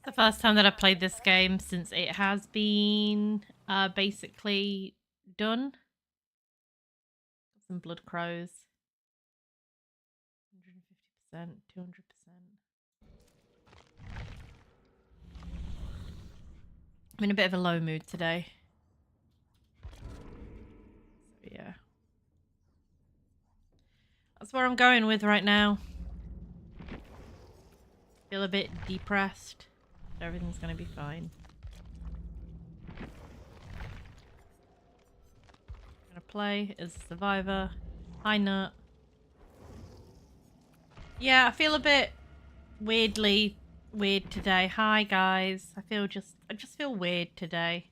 The first time that I played this game since it has been basically done. Some blood crows. 150%, 200%. I'm in a bit of a low mood today. So yeah. That's where I'm going with right now. Feel a bit depressed. But everything's gonna be fine. I'm gonna play as a survivor. Hi Nut. Yeah, I feel a bit weirdly weird today. Hi guys. I just feel weird today.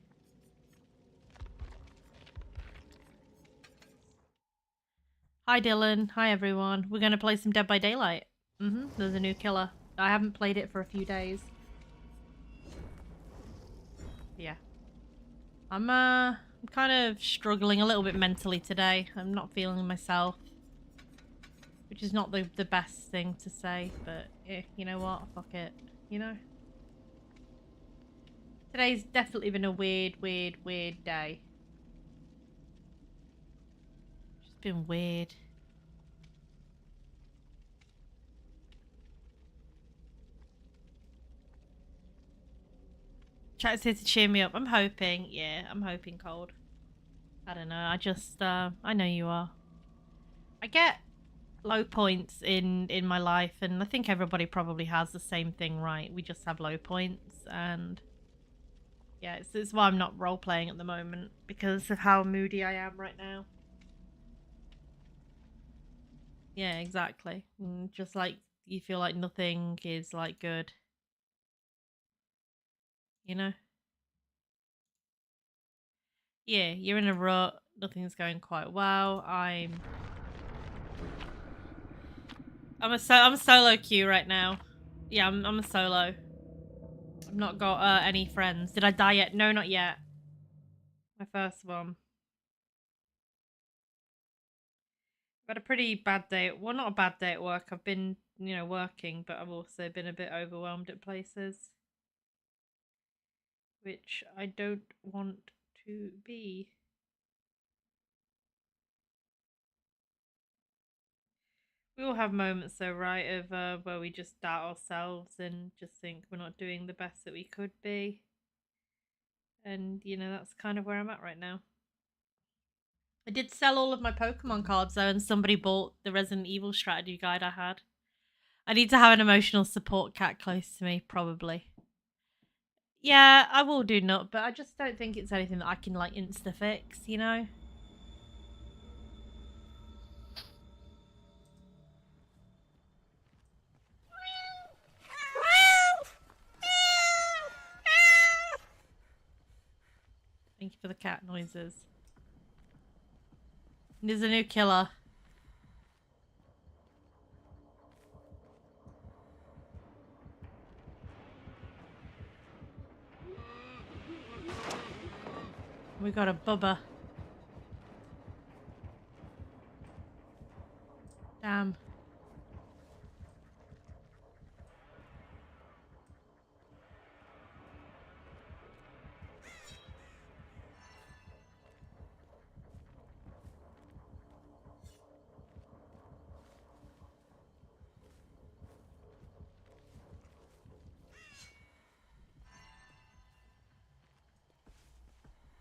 Hi Dylan. Hi everyone. We're gonna play some Dead by Daylight. There's a new killer. I haven't played it for a few days. Yeah. I'm kind of struggling a little bit mentally today. I'm not feeling myself. Which is not the best thing to say, but you know what? Fuck it. You know? Today's definitely been a weird day. Just been weird. Chat's here to cheer me up. I'm hoping. Yeah, I'm hoping, Cold. I don't know. I know you are. I get low points in my life, and I think everybody probably has the same thing, right? We just have low points, and yeah, it's why I'm not role playing at the moment, because of how moody I am right now. Yeah, exactly. Just like you feel like nothing is like good, you know? Yeah, you're in a rut. Nothing's going quite well. I'm a solo queue right now. Yeah, I'm a solo. I've not got any friends. Did I die yet? No, not yet. My first one. I've had a pretty bad day. Well, not a bad day at work. I've been, working, but I've also been a bit overwhelmed at places, which I don't want to be. We all have moments, though, right, of where we just doubt ourselves and just think we're not doing the best that we could be. And, that's kind of where I'm at right now. I did sell all of my Pokemon cards, though, and somebody bought the Resident Evil strategy guide I had. I need to have an emotional support cat close to me, probably. Yeah, I will do Nut, but I just don't think it's anything that I can, like, insta-fix, you know? Thank you for the cat noises. There's a new killer. We got a Bubba. Damn.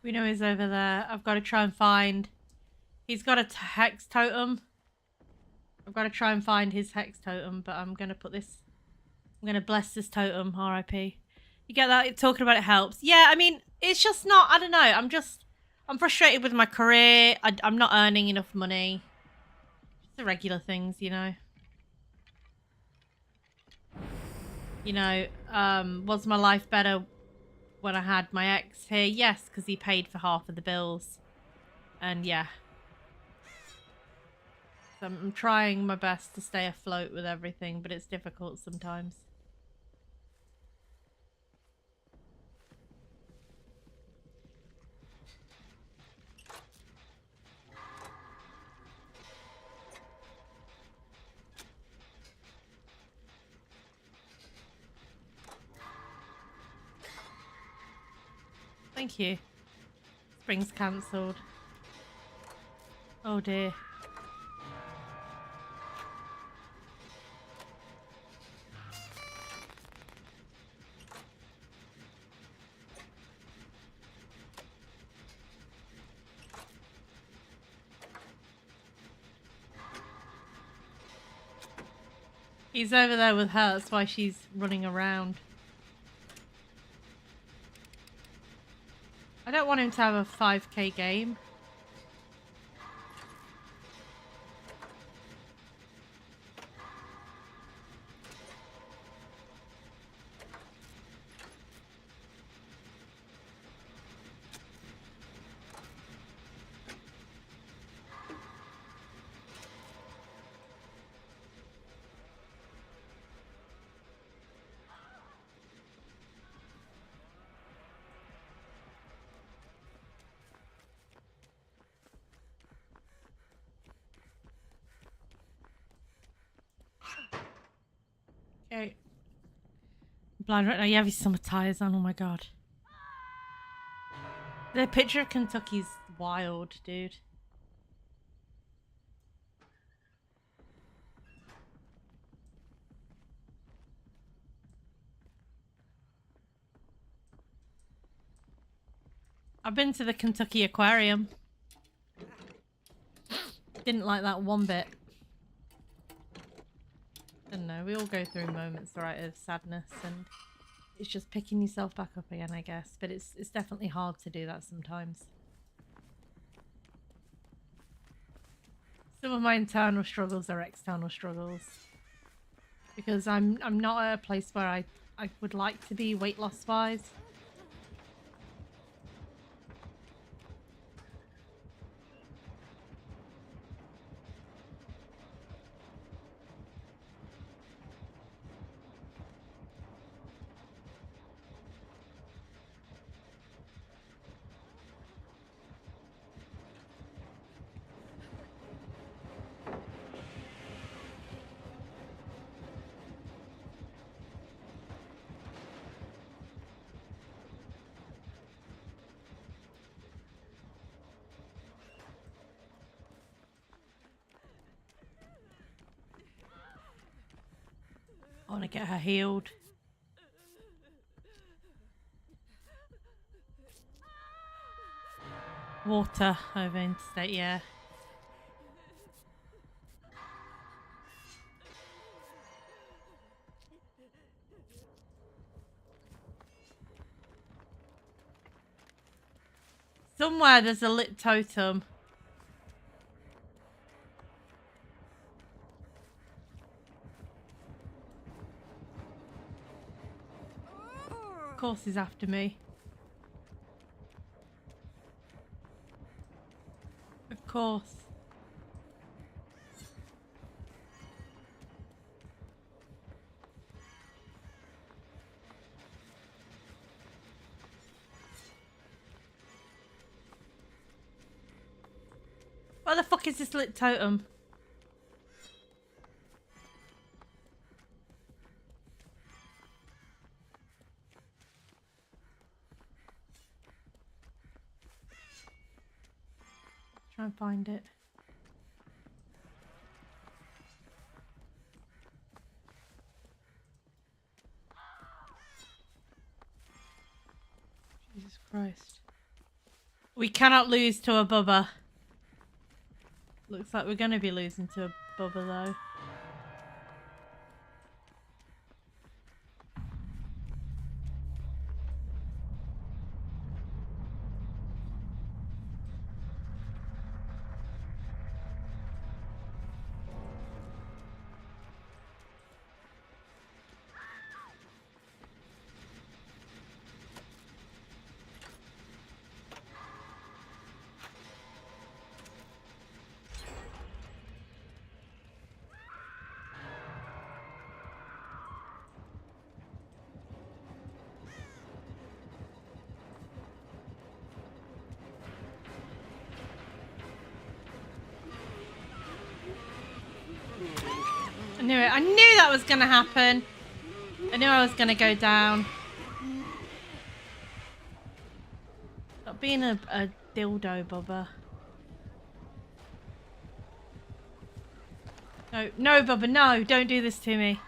We know he's over there. I've got to try and find... He's got a hex totem. I've got to try and find his hex totem, but I'm going to put this... I'm going to bless this totem, R.I.P. You get that? Talking about it helps. Yeah, I mean, it's just not... I don't know. I'm frustrated with my career. I'm not earning enough money. Just the regular things, you know. Was my life better when I had my ex here? Yes, because he paid for half of the bills. And yeah. So I'm trying my best to stay afloat with everything, but it's difficult sometimes. Thank you. Spring's cancelled. Oh dear. He's over there with her, that's why she's running around. I don't want him to have a 5k game. Okay. I'm blind right now. You have your summer tires on. Oh my god. The picture of Kentucky's wild, dude. I've been to the Kentucky Aquarium. Didn't like that one bit. I don't know, we all go through moments, right, of sadness, and it's just picking yourself back up again, I guess. But it's definitely hard to do that sometimes. Some of my internal struggles are external struggles. Because I'm not at a place where I would like to be weight loss wise. I want to get her healed. Water over interstate, yeah. Somewhere there's a lit totem. Of course he's after me. Of course. Where the fuck is this lit totem? Try and find it. Jesus Christ. We cannot lose to a Bubba. Looks like we're going to be losing to a Bubba though. I knew it. I knew that was going to happen. I knew I was going to go down. Stop being a dildo, Bubba. No, no, Bubba, no! Don't do this to me.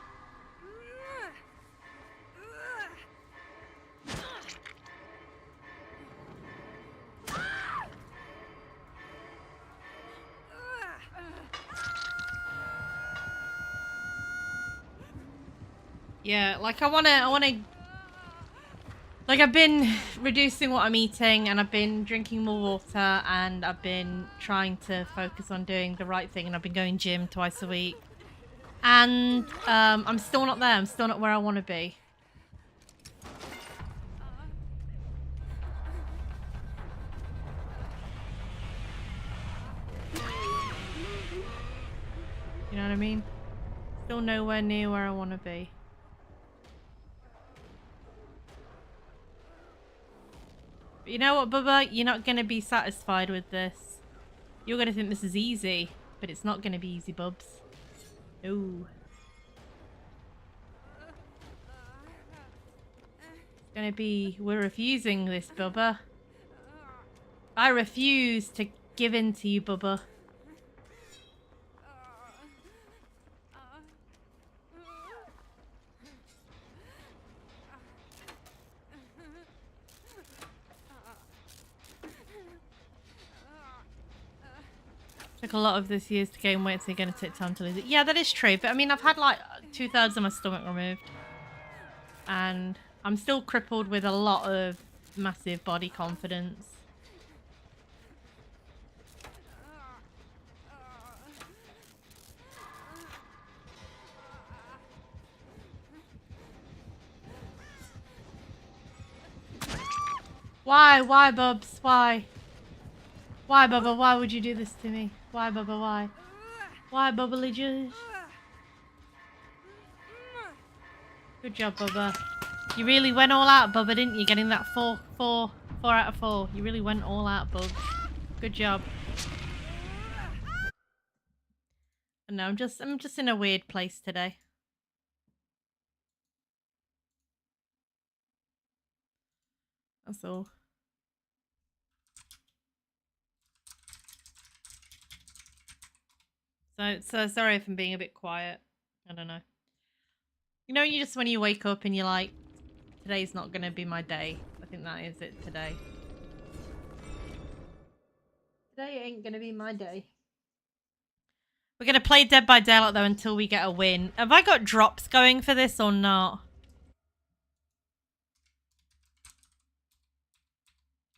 Yeah, like I wanna... Like, I've been reducing what I'm eating, and I've been drinking more water, and I've been trying to focus on doing the right thing, and I've been going gym twice a week. And I'm still not there. I'm still not where I want to be. You know what I mean? Still nowhere near where I want to be. But you know what, Bubba? You're not going to be satisfied with this. You're going to think this is easy, but it's not going to be easy, Bubs. No. It's going to be... We're refusing this, Bubba. I refuse to give in to you, Bubba. Took a lot of this years to gain weight, so you're going to take time to lose it. Yeah, that is true. But I mean, I've had like 2/3 of my stomach removed. And I'm still crippled with a lot of massive body confidence. Why? Why, Bubs? Why? Why, Bubba? Why would you do this to me? Why, Bubba? Why? Why, Bubbly Juice? Good job, Bubba. You really went all out, Bubba, didn't you? Getting that 4 out of 4. You really went all out, Bubs. Good job. No, I'm just in a weird place today. That's all. So sorry if I'm being a bit quiet. I don't know. You know, you just when you wake up and you're like, today's not gonna be my day. I think that is it today. Today ain't gonna be my day. We're gonna play Dead by Daylight though until we get a win. Have I got drops going for this or not?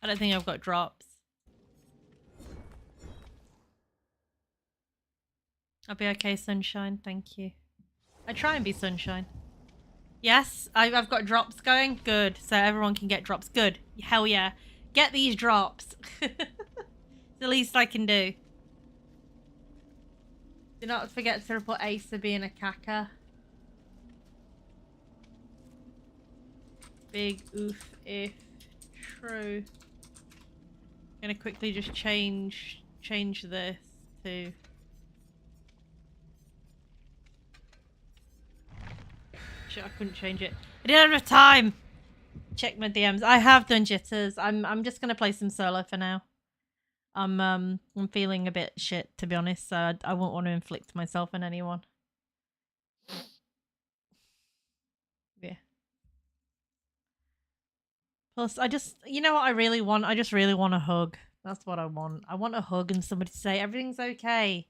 I don't think I've got drops. I'll be okay, Sunshine. Thank you. I try and be Sunshine. Yes, I've got drops going. Good. So everyone can get drops. Good. Hell yeah. Get these drops. It's the least I can do. Do not forget to report Asa being a cacker. Big oof if true. I'm gonna quickly just change this to... Shit, I couldn't change it. I didn't have time! Check my DMs. I have done jitters. I'm just gonna play some solo for now. I'm feeling a bit shit, to be honest, so I won't want to inflict myself on anyone. Yeah. Plus, you know what I really want? I just really want a hug. That's what I want. I want a hug and somebody to say, everything's okay.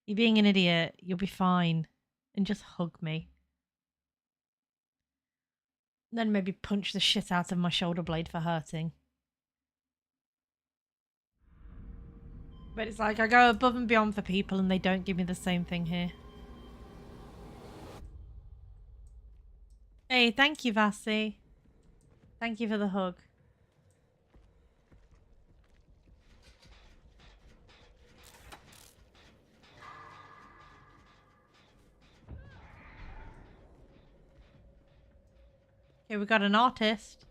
You're being an idiot. You'll be fine. And just hug me. Then maybe punch the shit out of my shoulder blade for hurting. But it's like I go above and beyond for people and they don't give me the same thing here. Hey, thank you, Vasi. Thank you for the hug. Okay, we got an artist.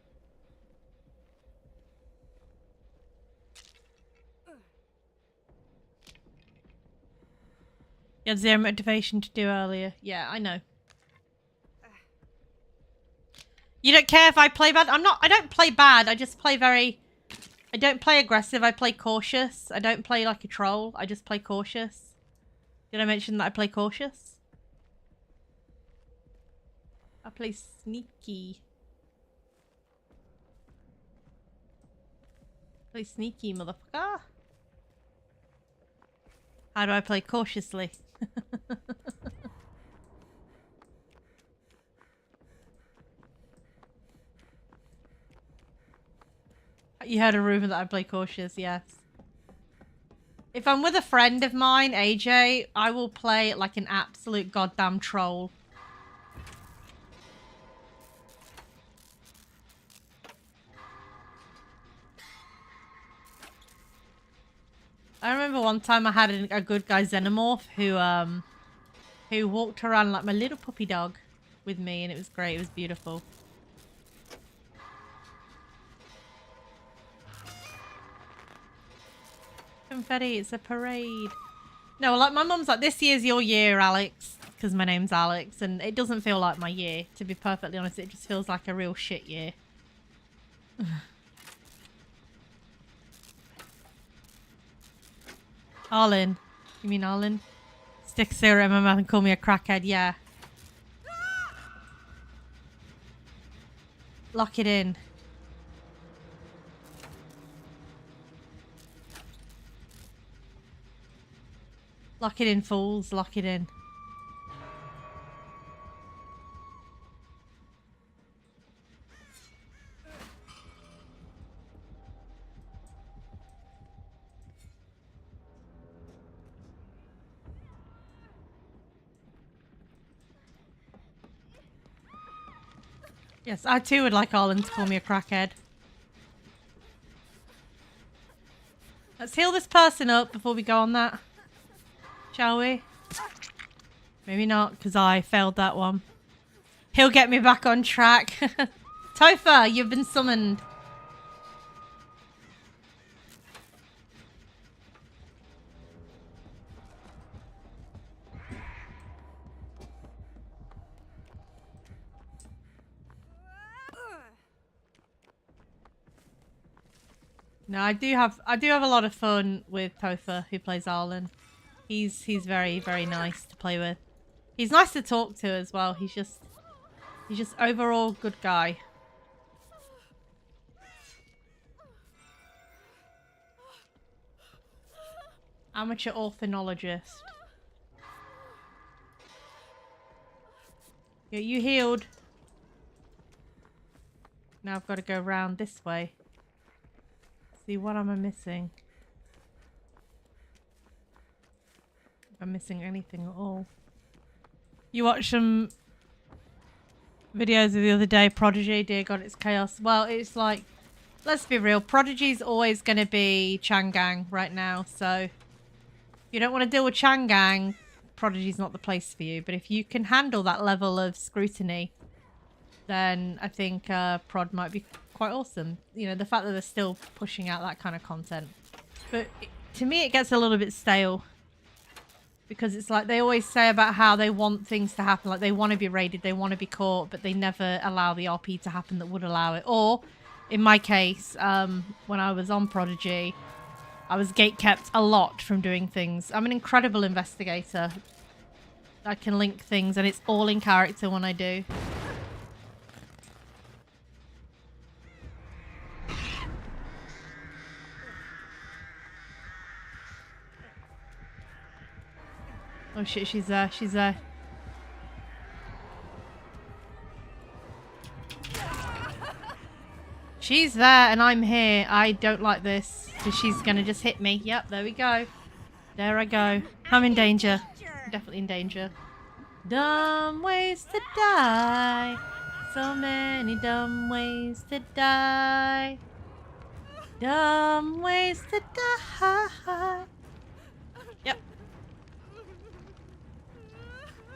You had zero motivation to do earlier. Yeah, I know. You don't care if I play bad? I don't play bad. I just play very... I don't play aggressive, I play cautious. I don't play like a troll, I just play cautious. Did I mention that I play cautious? I play sneaky. Play sneaky, motherfucker. How do I play cautiously? You heard a rumor that I play cautious, yes. If I'm with a friend of mine, AJ, I will play like an absolute goddamn troll. I remember one time I had a good guy xenomorph who walked around like my little puppy dog with me, and it was great. It was beautiful. Confetti, it's a parade. No, like my mum's like, this year's your year, Alex, because my name's Alex, and it doesn't feel like my year, to be perfectly honest. It just feels like a real shit year. Arlen. You mean Arlen? Stick syrup in my mouth and call me a crackhead, yeah. Lock it in. Lock it in, fools. Lock it in. Yes, I too would like Arlen to call me a crackhead. Let's heal this person up before we go on that. Shall we? Maybe not, because I failed that one. He'll get me back on track. Topher, you've been summoned. No, I do have a lot of fun with Topher, who plays Arlen. He's very, very nice to play with. He's nice to talk to as well. He's just overall good guy. Amateur orphanologist. Yeah, you healed. Now I've got to go round this way. See, what am I missing? If I'm missing anything at all. You watched some videos of the other day, Prodigy, dear God, it's chaos. Well, it's like, let's be real, Prodigy's always going to be Changang right now, so if you don't want to deal with Changang, Prodigy's not the place for you. But if you can handle that level of scrutiny, then I think Prod might be quite awesome. You know, the fact that they're still pushing out that kind of content. But to me, it gets a little bit stale. Because it's like they always say about how they want things to happen. Like they want to be raided, they want to be caught, but they never allow the RP to happen that would allow it. Or, in my case, when I was on Prodigy, I was gatekept a lot from doing things. I'm an incredible investigator. I can link things and it's all in character when I do. Oh shit, she's there, she's there. She's there and I'm here. I don't like this. Because she's gonna just hit me. Yep, there we go. There I go. I'm in danger. I'm definitely in danger. Dumb ways to die. So many dumb ways to die. Dumb ways to die. Yep.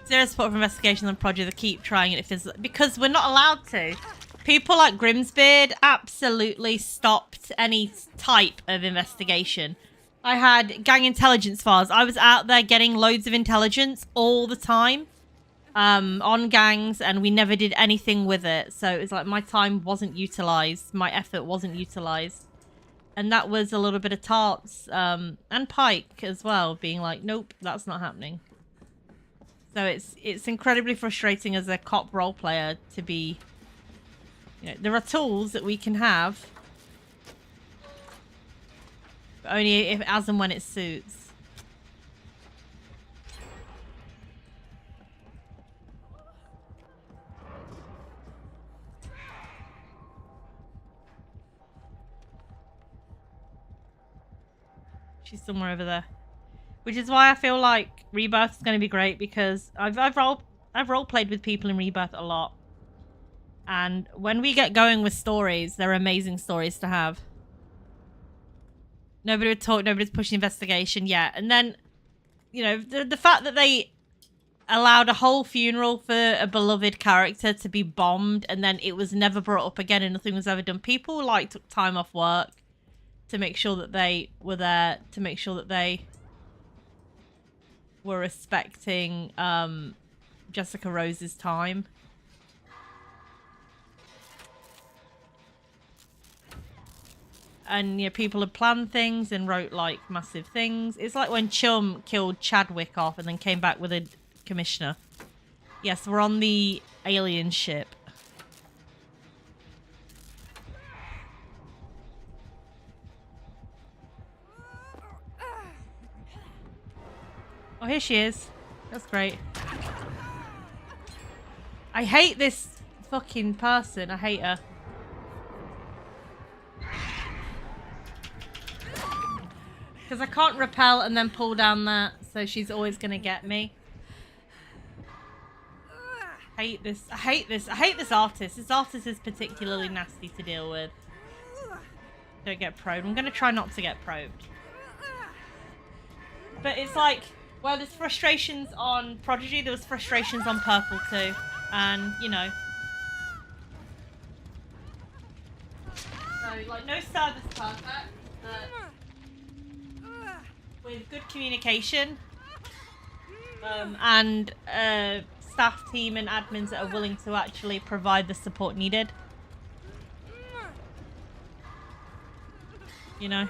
Zero support for investigations on Project. They keep trying it because we're not allowed to. People like Grimsbeard absolutely stopped any type of investigation. I had gang intelligence files. I was out there getting loads of intelligence all the time on gangs, and we never did anything with it. So it was like my time wasn't utilized. My effort wasn't utilized. And that was a little bit of Tarts and Pike as well, being like, nope, that's not happening. So it's incredibly frustrating as a cop role player to be, you know, there are tools that we can have, but only if as and when it suits. She's somewhere over there. Which is why I feel like Rebirth is going to be great, because I've role played with people in Rebirth a lot. And when we get going with stories, they're amazing stories to have. Nobody would talk, nobody's pushing investigation yet. And then, you know, the fact that they allowed a whole funeral for a beloved character to be bombed and then it was never brought up again and nothing was ever done. People like took time off work to make sure that they were there, to make sure that they were respecting Jessica Rose's time. And, you know, people had planned things and wrote, like, massive things. It's like when Chum killed Chadwick off and then came back with a commissioner. Yes, we're on the alien ship. Oh, here she is. That's great. I hate this fucking person. I hate her. Because I can't repel and then pull down that, so she's always going to get me. I hate this. I hate this. I hate this artist. This artist is particularly nasty to deal with. Don't get probed. I'm going to try not to get probed. But it's like, well, there's frustrations on Prodigy, there was frustrations on Purple too. And, you know. So, like, no service perfect, but with good communication and staff team and admins that are willing to actually provide the support needed. You know.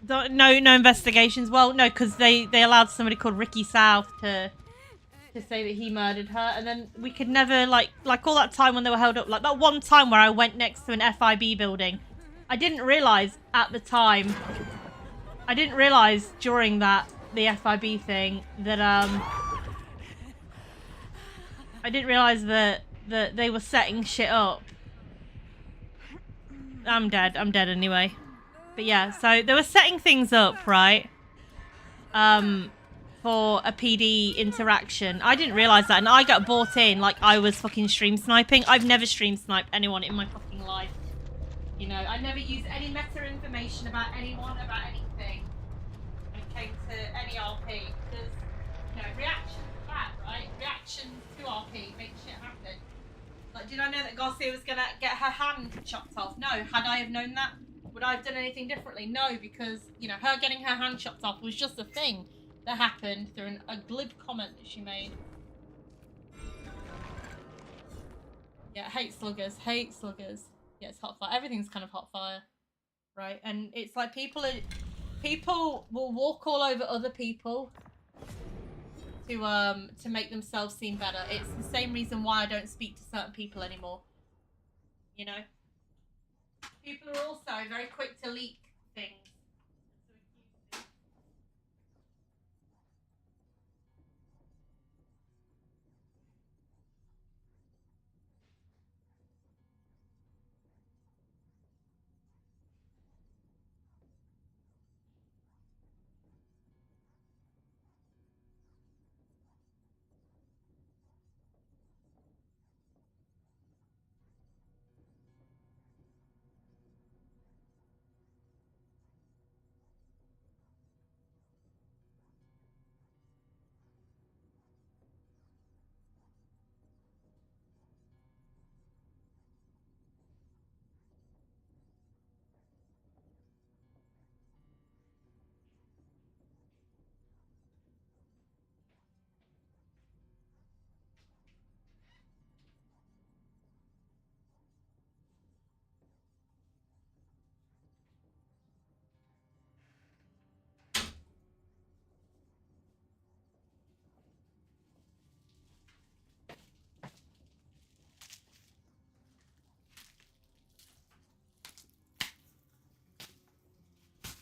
No investigations. Well, no, because they allowed somebody called Ricky South to say that he murdered her, and then we could never like all that time when they were held up. Like that one time where I went next to an FIB building, I didn't realize at the time. I didn't realize during the FIB thing that I didn't realize that they were setting shit up. I'm dead. I'm dead anyway. But yeah, so they were setting things up, right? For a PD interaction. I didn't realize that, and I got bought in like I was fucking stream sniping. I've never stream sniped anyone in my fucking life. You know, I never used any meta information about anyone, about anything when it came to any RP. Because, you know, reactions are bad, right? Reactions to RP make shit happen. Like, did I know that Garcia was gonna get her hand chopped off? No. Had I have known that, would I have done anything differently? No, because, you know, her getting her hand chopped off was just a thing that happened through a glib comment that she made. Yeah, hate sluggers. Hate sluggers. Yeah, it's hot fire. Everything's kind of hot fire, right? And it's like people will walk all over other people to make themselves seem better. It's the same reason why I don't speak to certain people anymore. You know? People are also very quick to leak things.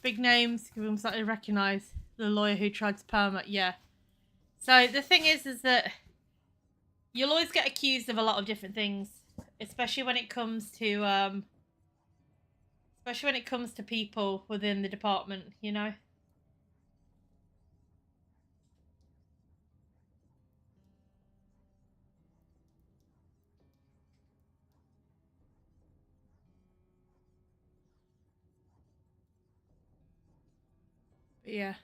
Big names. I'm starting to recognise the lawyer who tried to perm. Yeah. So the thing is that you'll always get accused of a lot of different things, especially when it comes to people within the department, you know. But yeah.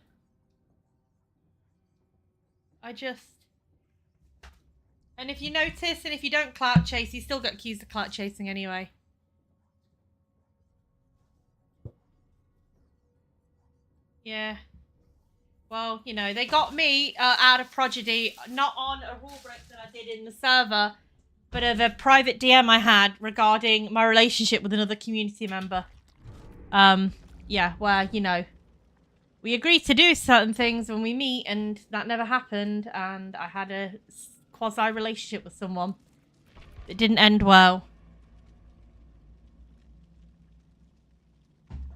And if you notice, and if you don't clout chase, you still get accused of clout chasing anyway. Yeah. Well, you know, they got me out of Prodigy, not on a rule break that I did in the server, but of a private DM I had regarding my relationship with another community member. Yeah, where, you know, we agreed to do certain things when we meet, and that never happened, and I had a quasi-relationship with someone. It didn't end well.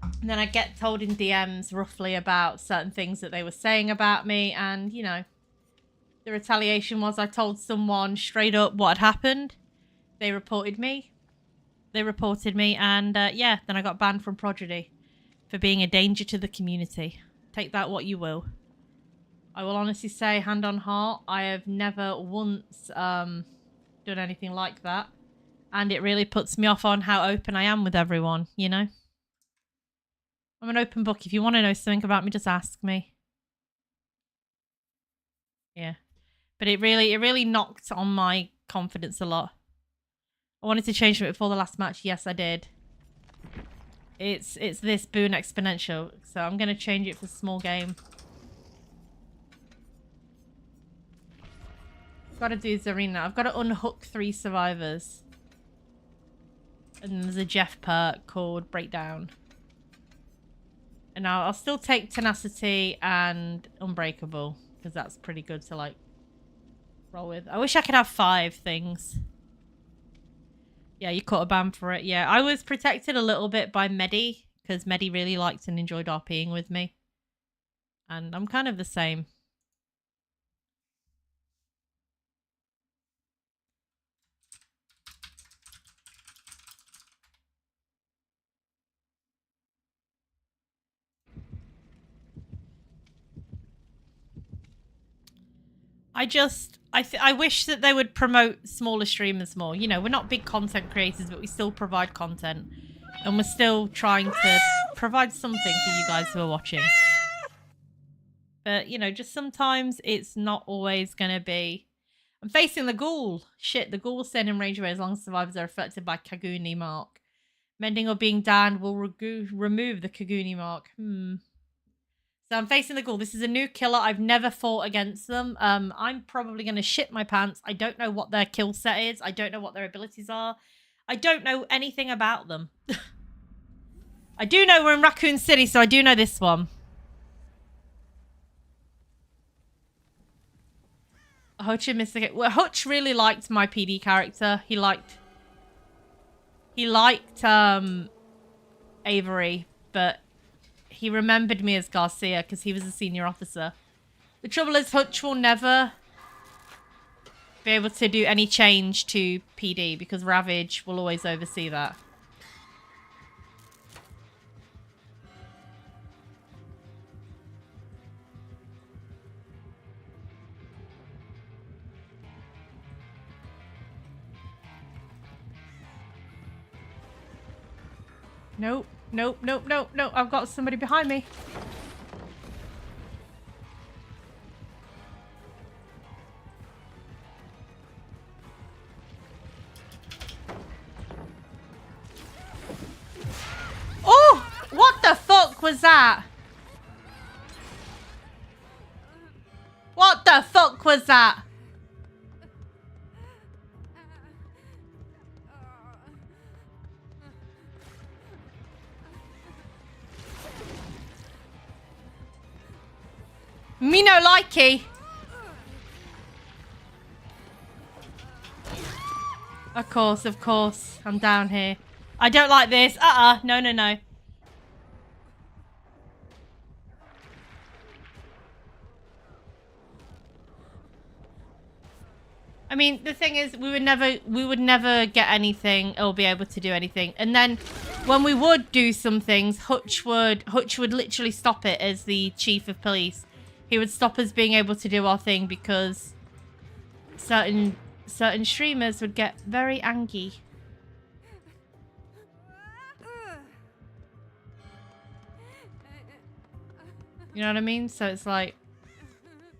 And then I get told in DMs roughly about certain things that they were saying about me, and, you know, the retaliation was I told someone straight up what had happened. They reported me. And, yeah, then I got banned from Prodigy for being a danger to the community. Take that what you will. I will honestly say, hand on heart, I have never once done anything like that. And it really puts me off on how open I am with everyone, you know? I'm an open book. If you want to know something about me, just ask me. Yeah. But it really knocked on my confidence a lot. I wanted to change it before the last match. Yes, I did. It's this boon exponential. So I'm going to change it for small game. Got to do Zarina. I've got to unhook 3 survivors. And there's a Jeff perk called Breakdown. And now I'll still take Tenacity and Unbreakable, because that's pretty good to, like, roll with. I wish I could have 5 things. Yeah, you caught a ban for it. Yeah, I was protected a little bit by Medi, because Medi really liked and enjoyed RPing with me. And I'm kind of the same. I wish that they would promote smaller streamers more. You know, we're not big content creators, but we still provide content. And we're still trying to provide something for you guys who are watching. But, you know, just sometimes it's not always going to be... I'm facing the ghoul. Shit, the ghoul staying in range away as long as survivors are affected by Kaguni mark. Mending or being downed will remove the Kaguni mark. So I'm facing the ghoul. This is a new killer. I've never fought against them. I'm probably going to shit my pants. I don't know what their kill set is. I don't know what their abilities are. I don't know anything about them. I do know we're in Raccoon City, so I do know this one. Hutch and Mr. Well, Hutch really liked my PD character. He liked Avery, but he remembered me as Garcia because he was a senior officer. The trouble is Hutch will never be able to do any change to PD because Ravage will always oversee that. Nope. Nope, nope, nope, nope. I've got somebody behind me. Oh! What the fuck was that? What the fuck was that? Me no likey. Of course. I'm down here. I don't like this. No. I mean, the thing is, we would never get anything or be able to do anything. And then when we would do some things, Hutch would literally stop it as the chief of police. He would stop us being able to do our thing because certain streamers would get very angry. You know what I mean? So it's like,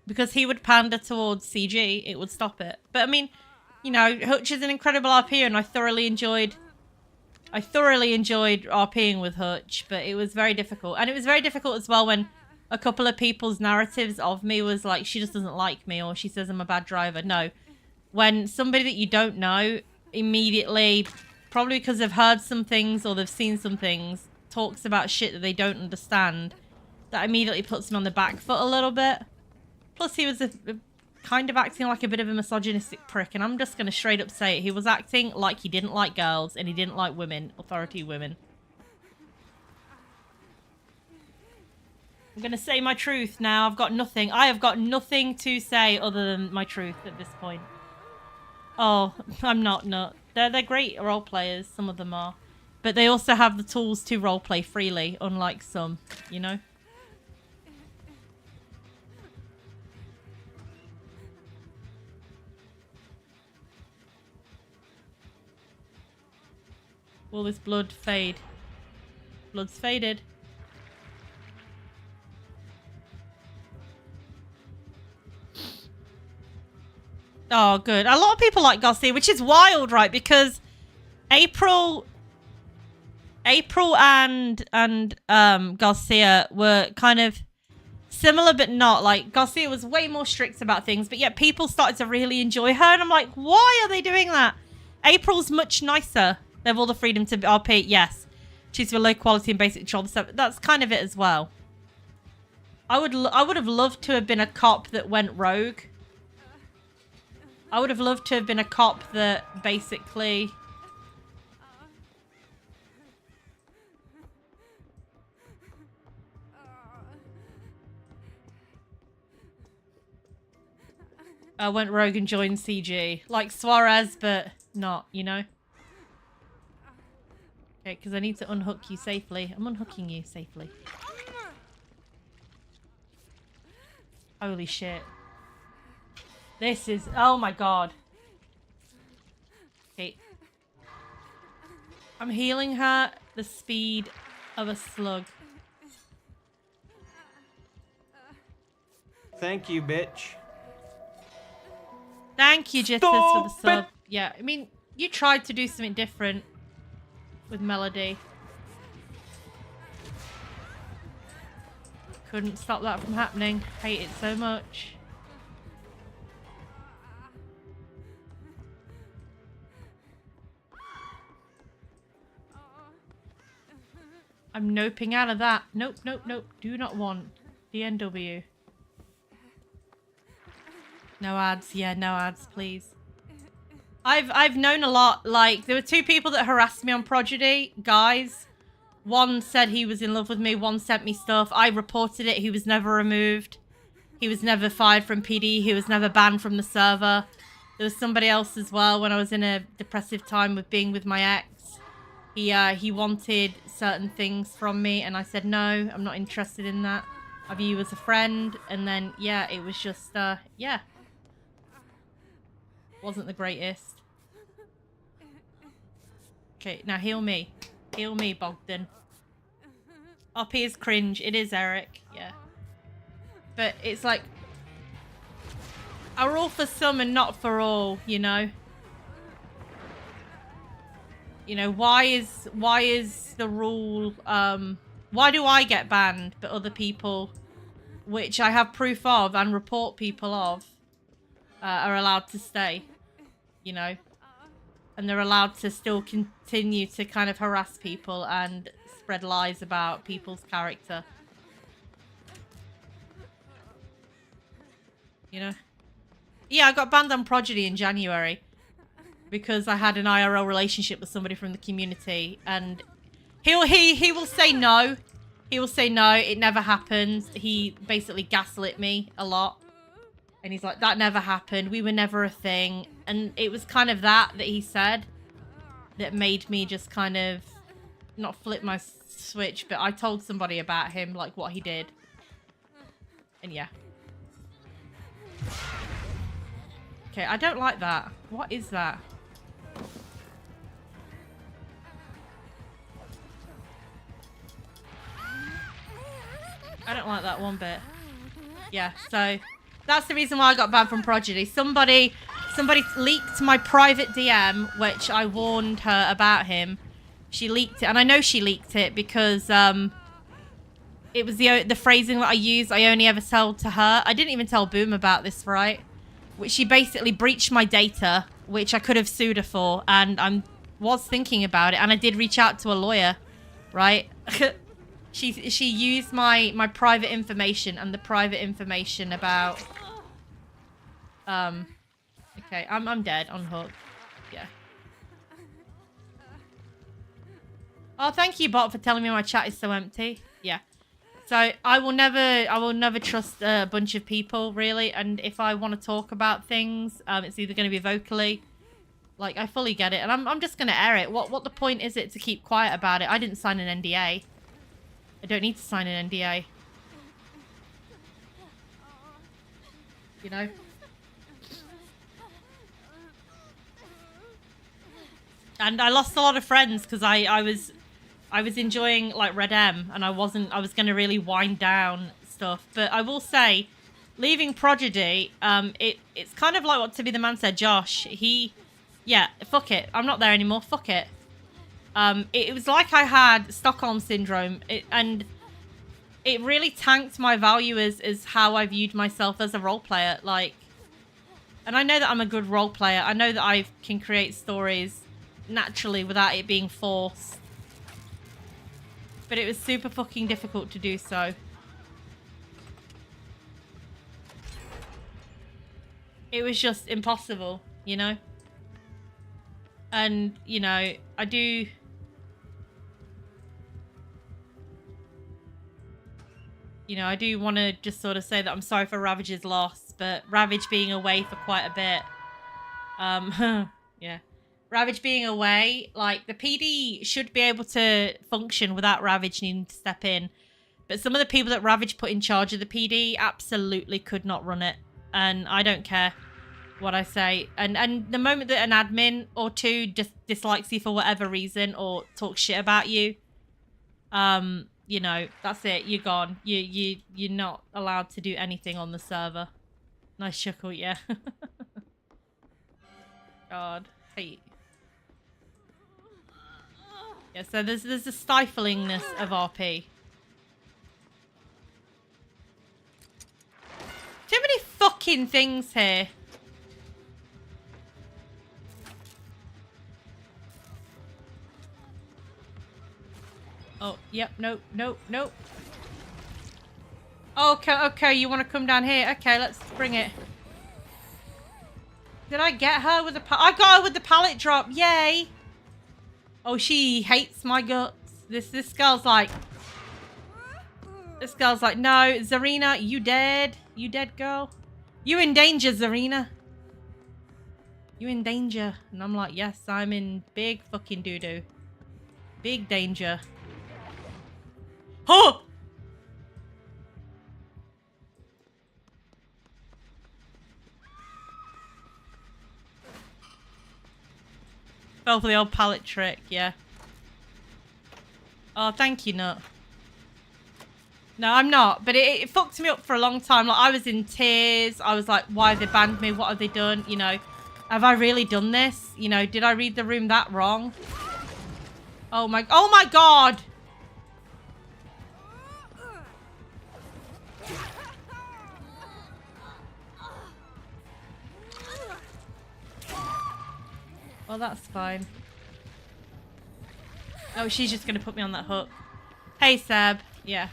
because he would pander towards CG, it would stop it. But I mean, you know, Hutch is an incredible RP, and I thoroughly enjoyed RPing with Hutch, but it was very difficult. And it was very difficult as well when a couple of people's narratives of me was like, she just doesn't like me, or she says I'm a bad driver. No. When somebody that you don't know immediately, probably because they've heard some things or they've seen some things, talks about shit that they don't understand, that immediately puts me on the back foot a little bit. Plus, he was kind of acting like a bit of a misogynistic prick, and I'm just going to straight up say it. He was acting like he didn't like girls, and he didn't like women, authority women. I'm going to say my truth now. I've got nothing. I have got nothing to say other than my truth at this point. Oh, I'm not. They're great role players. Some of them are. But they also have the tools to roleplay freely, unlike some, you know? Will this blood fade? Blood's faded. Oh, good. A lot of people like Garcia, which is wild, right? Because April and Garcia were kind of similar, but not. Like, Garcia was way more strict about things, but yet people started to really enjoy her, and I'm like, why are they doing that? April's much nicer. They have all the freedom to RP. Yes. She's for low quality and basic control stuff. That's kind of it as well. I would have loved to have been a cop that went rogue. I would have loved to have been a cop that basically... went rogue and joined CG. Like Suarez, but not, you know? Okay, because I need to unhook you safely. I'm unhooking you safely. Holy shit. This is... Oh my god. Okay. I'm healing her the speed of a slug. Thank you, bitch. Thank you, Jitters, for the sub. Yeah, I mean, you tried to do something different with Melody. Couldn't stop that from happening. Hate it so much. I'm noping out of that. Nope, nope, nope. Do not want the NW. No ads. Yeah, no ads, please. I've known a lot. Like, there were two people that harassed me on Prodigy. Guys. One said he was in love with me. One sent me stuff. I reported it. He was never removed. He was never fired from PD. He was never banned from the server. There was somebody else as well when I was in a depressive time with being with my ex. He wanted certain things from me, and I said, no, I'm not interested in that. I view you as a friend. And then, yeah, it was just, yeah. Wasn't the greatest. Okay, now heal me. Heal me, Bogdan. RP is cringe. It is, Eric. Yeah. But it's like... are all for some and not for all, you know? You know, why is the rule... why do I get banned, but other people, which I have proof of and report people of, are allowed to stay? You know? And they're allowed to still continue to kind of harass people and spread lies about people's character. You know? Yeah, I got banned on Prodigy in January because I had an IRL relationship with somebody from the community, and he will say no. He will say no, it never happened. He basically gaslit me a lot. And he's like, that never happened. We were never a thing. And it was kind of that he said that made me just kind of not flip my switch, but I told somebody about him, like what he did. And yeah. Okay, I don't like that. What is that? I don't like that one bit. Yeah, so that's the reason why I got banned from Prodigy. Somebody leaked my private DM, which I warned her about him. She leaked it, and I know she leaked it because it was the phrasing that I used. I only ever told to her. I didn't even tell Boom about this, right? Which she basically breached my data, which I could have sued her for, and I was thinking about it, and I did reach out to a lawyer, right? She used my private information and the private information about okay, I'm dead on Hook. Yeah. Oh, thank you, bot, for telling me my chat is so empty. Yeah. So I will never trust a bunch of people, really. And if I want to talk about things, it's either going to be vocally. Like, I fully get it, and I'm just going to air it. What the point is it to keep quiet about it? I didn't sign an NDA. I don't need to sign an NDA. You know? And I lost a lot of friends because I was enjoying like Red M, and I was going to really wind down stuff. But I will say, leaving Prodigy, it's kind of like what To Be the Man said, Josh. Yeah, fuck it. I'm not there anymore. Fuck it. It was like I had Stockholm Syndrome, and it really tanked my value as how I viewed myself as a role player. Like, and I know that I'm a good role player. I know that I can create stories naturally without it being forced. But it was super fucking difficult to do so. It was just impossible, you know? And, you know, I do... You know, I do want to just sort of say that I'm sorry for Ravage's loss, but Ravage being away for quite a bit. Yeah. Ravage being away, like, the PD should be able to function without Ravage needing to step in. But some of the people that Ravage put in charge of the PD absolutely could not run it. And I don't care what I say. And the moment that an admin or two just dislikes you for whatever reason or talks shit about you, you know, that's it. You're gone. You're not allowed to do anything on the server. Nice chuckle, yeah. God, hate. Yeah, so there's a stiflingness of RP. Too many fucking things here. Oh, yep, nope, nope, nope. Okay, okay, you want to come down here? Okay, let's bring it. Did I get her with the I got her with the pallet drop, yay! Oh, she hates my guts. This girl's like... This girl's like, no, Zarina, you dead. You dead, girl. You in danger, Zarina. You in danger. And I'm like, yes, I'm in big fucking doo-doo. Big danger. Oh! Fell for the old pallet trick, yeah. Oh, thank you, Nut. No, I'm not. But it fucked me up for a long time. Like, I was in tears. I was like, why have they banned me? What have they done? You know, have I really done this? You know, did I read the room that wrong? Oh my God! Well, that's fine. Oh, she's just going to put me on that hook. Hey, Seb. Yeah.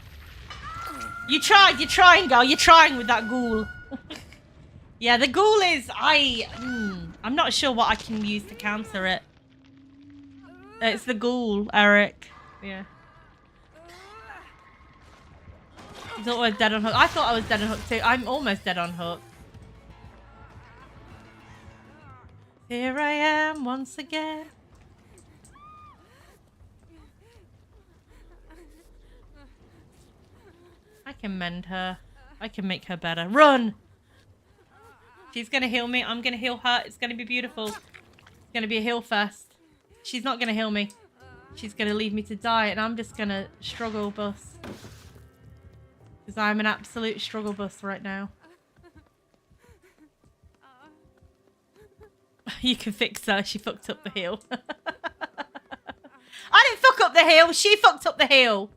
You tried. You're trying, girl. You're trying with that ghoul. Yeah, the ghoul is... I'm not sure what I can use to counter it. It's the ghoul, Eric. Yeah. You thought I was dead on hook. I thought I was dead on hook too. I'm almost dead on hook. Here I am once again. I can mend her. I can make her better. Run! She's gonna heal me. I'm gonna heal her. It's gonna be beautiful. It's gonna be a heal fest. She's not gonna heal me. She's gonna leave me to die, and I'm just gonna struggle bus. Because I'm an absolute struggle bus right now. You can fix her. She fucked up the heel. I didn't fuck up the heel. She fucked up the heel.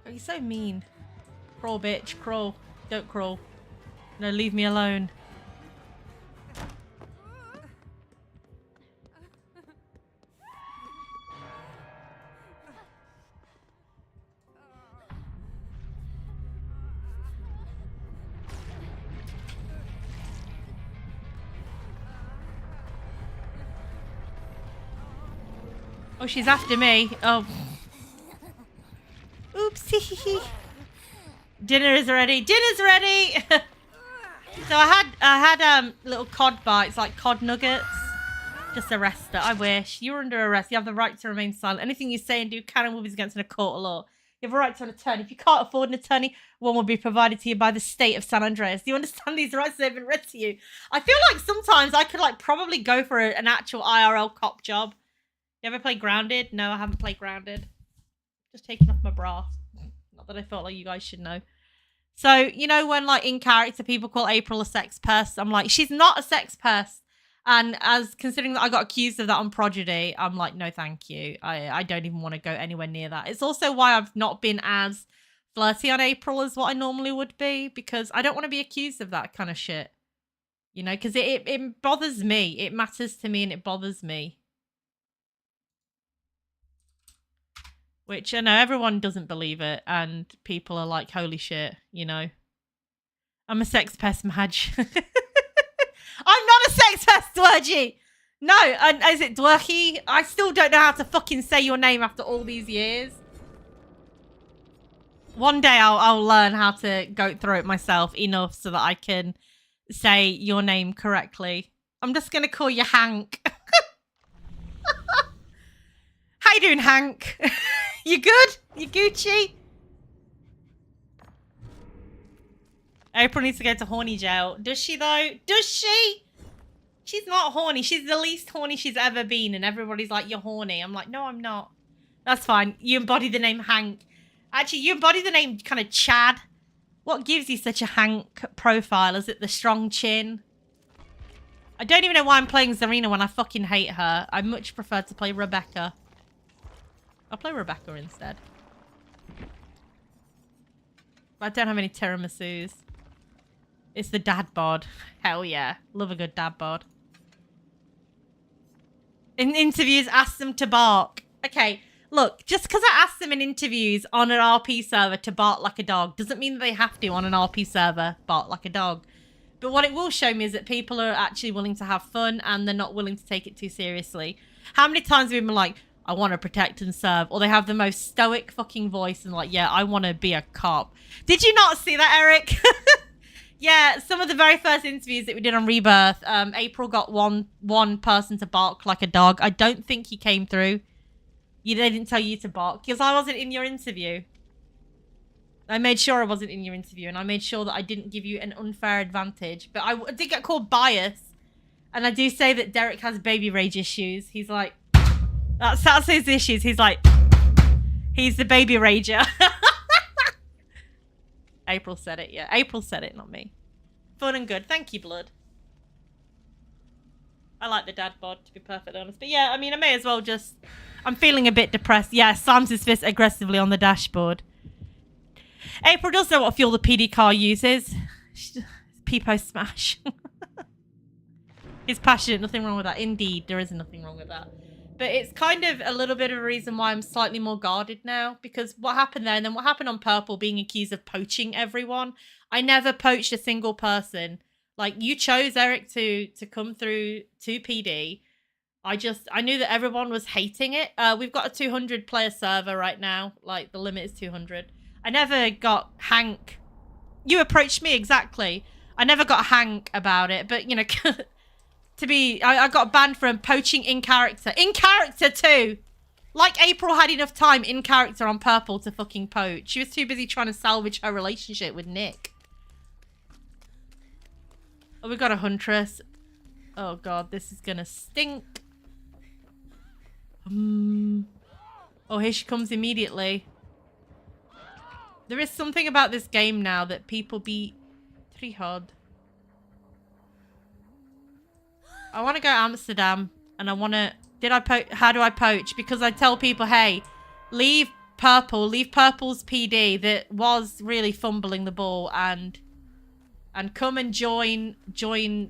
Oh, you're so mean. Crawl, bitch. Crawl. Don't crawl. No, leave me alone. Oh, she's after me. Oh. Oopsie. Dinner is ready. Dinner's ready. So I had little cod bites, like cod nuggets. Just arrest her. I wish. You're under arrest. You have the right to remain silent. Anything you say and do can and will be against in a court of law. You have a right to an attorney. If you can't afford an attorney, one will be provided to you by the state of San Andreas. Do you understand these rights that have been read to you? I feel like sometimes I could like probably go for an actual IRL cop job. You ever play Grounded? No, I haven't played Grounded. Just taking off my bra. Not that I felt like you guys should know. So, you know when like in character people call April a sex pest? I'm like, she's not a sex pest. And as considering that I got accused of that on Prodigy, I'm like, no, thank you. I don't even want to go anywhere near that. It's also why I've not been as flirty on April as what I normally would be, because I don't want to be accused of that kind of shit. You know, because it bothers me. It matters to me and it bothers me. Which I know everyone doesn't believe it, and people are like, holy shit, you know. I'm a sex pest, Madge. I'm not a sex pest, Dwergy. No, and is it Dwergy? I still don't know how to fucking say your name after all these years. One day I'll learn how to go through it myself enough so that I can say your name correctly. I'm just going to call you Hank. How you doing, Hank? You good? You Gucci? April needs to go to horny jail. Does she, though? Does she? She's not horny. She's the least horny she's ever been, and everybody's like, you're horny. I'm like, no, I'm not. That's fine. You embody the name Hank. Actually, you embody the name kind of Chad. What gives you such a Hank profile? Is it the strong chin? I don't even know why I'm playing Zarina when I fucking hate her. I much prefer to play Rebecca. I'll play Rebecca instead. But I don't have any tiramisus. It's the dad bod. Hell yeah. Love a good dad bod. In interviews, ask them to bark. Okay, look, just because I asked them in interviews on an RP server to bark like a dog doesn't mean that they have to on an RP server bark like a dog. But what it will show me is that people are actually willing to have fun and they're not willing to take it too seriously. How many times have we been like, I want to protect and serve, or they have the most stoic fucking voice and like, yeah, I want to be a cop. Did you not see that, Eric? Yeah, some of the very first interviews that we did on Rebirth, April got one person to bark like a dog. I don't think he came through. They didn't tell you to bark because I wasn't in your interview. I made sure I wasn't in your interview, and I made sure that I didn't give you an unfair advantage. But I did get called bias, and I do say that Derek has baby rage issues. He's like, that's his issues. He's like, he's the baby rager. April said it, yeah. April said it, not me. Fun and good. Thank you, Blood. I like the dad bod, to be perfectly honest. But yeah, I mean, I may as well just... I'm feeling a bit depressed. Yeah, slams his fist aggressively on the dashboard. April does know what fuel the PD car uses. Peepo smash. He's passionate. Nothing wrong with that. Indeed, there is nothing wrong with that. But it's kind of a little bit of a reason why I'm slightly more guarded now. Because what happened there, and then what happened on Purple, being accused of poaching everyone. I never poached a single person. Like, you chose, Eric, to come through to PD. I knew that everyone was hating it. We've got a 200 player server right now. Like, the limit is 200. I never got Hank. You approached me, exactly. I never got Hank about it, but, you know, I got banned from poaching in character. In character, too! Like April had enough time in character on Purple to fucking poach. She was too busy trying to salvage her relationship with Nick. Oh, we got a Huntress. Oh, God, this is gonna stink. Oh, here she comes immediately. There is something about this game now that people be pretty hard. I want to go to Amsterdam and I want to... How do I poach? Because I tell people, hey, leave Purple's PD that was really fumbling the ball and come and join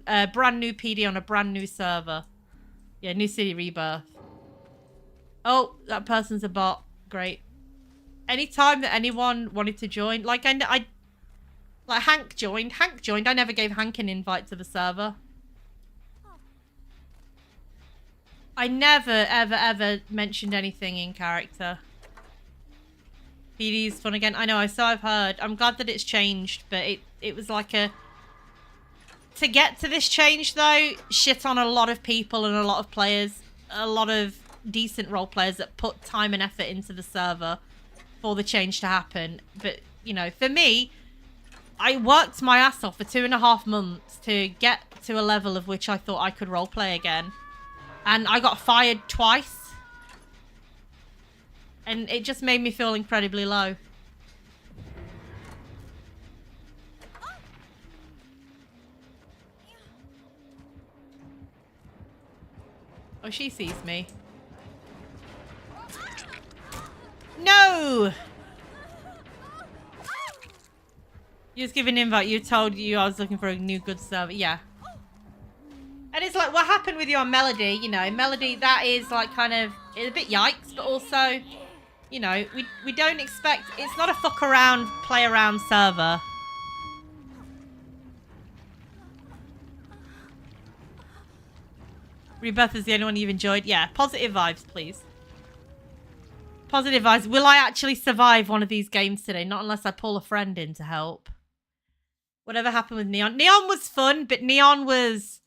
a brand new PD on a brand new server. Yeah, New City Rebirth. Oh, that person's a bot. Great. Anytime that anyone wanted to join, like Hank joined. I never gave Hank an invite to the server. I never, ever mentioned anything in character. PD's fun again. I know, I've heard. I'm glad that it's changed, but it was like a... To get to this change, though, shit on a lot of people and a lot of players. A lot of decent role players that put time and effort into the server for the change to happen. But, you know, for me, I worked my ass off for 2.5 months to get to a level of which I thought I could roleplay again. And I got fired twice. And it just made me feel incredibly low. Oh, she sees me. No! You just give an invite. You told you I was looking for a new good server. Yeah. And it's like, what happened with you on Melody? You know, Melody, that is like kind of, it's a bit yikes, but also, you know, we don't expect, it's not a fuck around, play around server. Rebirth is the only one you've enjoyed. Yeah, positive vibes, please. Positive vibes. Will I actually survive one of these games today? Not unless I pull a friend in to help. Whatever happened with Neon. Neon was fun, but Neon was...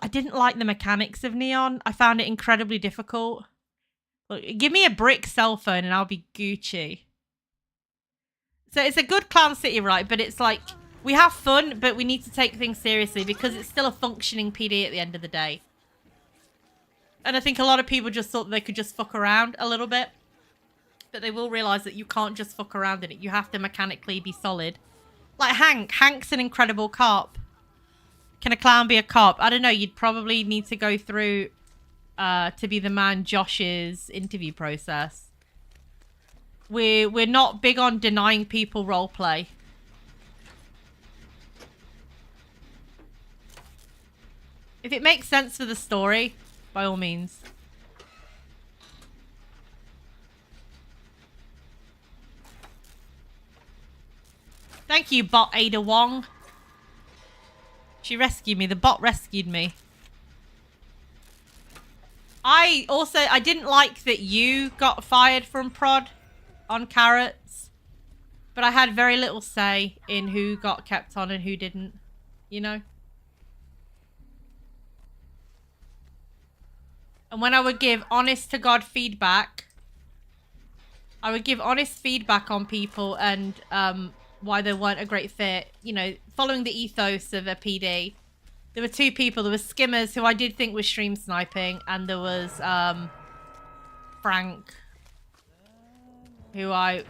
I didn't like the mechanics of Neon. I found it incredibly difficult. Look, give me a brick cell phone and I'll be Gucci. So it's a good Clown City, right? But it's like, we have fun, but we need to take things seriously because it's still a functioning PD at the end of the day. And I think a lot of people just thought they could just fuck around a little bit. But they will realise that you can't just fuck around in it. You have to mechanically be solid. Like Hank. Hank's an incredible cop. Can a clown be a cop? I don't know. You'd probably need to go through to be the man Josh's interview process. We're not big on denying people roleplay. If it makes sense for the story, by all means. Thank you, bot Ada Wong. She rescued me. The bot rescued me. I didn't like that you got fired from prod on Carrots. But I had very little say in who got kept on and who didn't. You know? And when I would give honest to God feedback, I would give honest feedback on people and why they weren't a great fit. You know, following the ethos of a PD. There were two people. There was Skimmers, who I did think was stream sniping, and there was Frank, who I...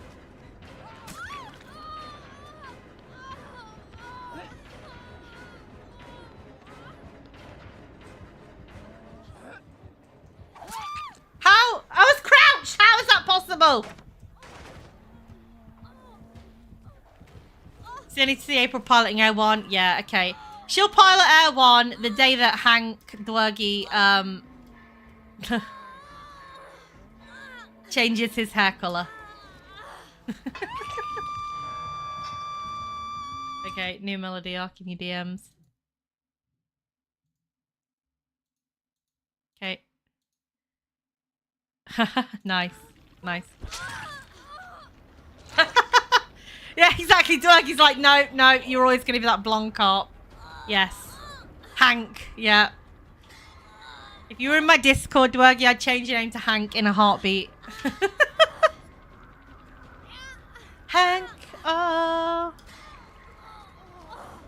How? I was crouched! How is that possible? So I need to see April piloting Air 1. Yeah, okay. She'll pilot Air 1 the day that Hank Dwergy changes his hair colour. Okay, new melody arc in your DMs. Okay. Nice. Nice. Yeah, exactly. Dwergy's like, no, no, you're always going to be that blonde cop. Yes. Hank, yeah. If you were in my Discord, Dwergy, I'd change your name to Hank in a heartbeat. Hank, oh.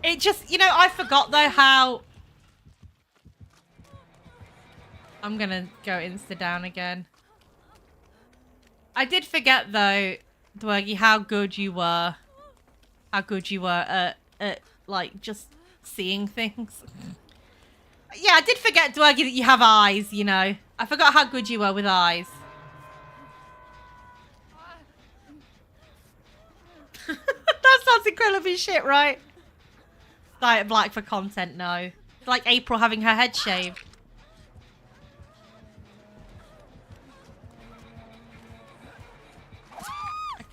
It just, you know, I forgot though how... I'm going to go insta down again. I did forget though, Dwergy, how good you were. How good you were at like, just seeing things. Yeah, I did forget, Dwergy, that you have eyes, you know. I forgot how good you were with eyes. That sounds incredibly shit, right? Diet black for content, no. It's like April having her head shaved.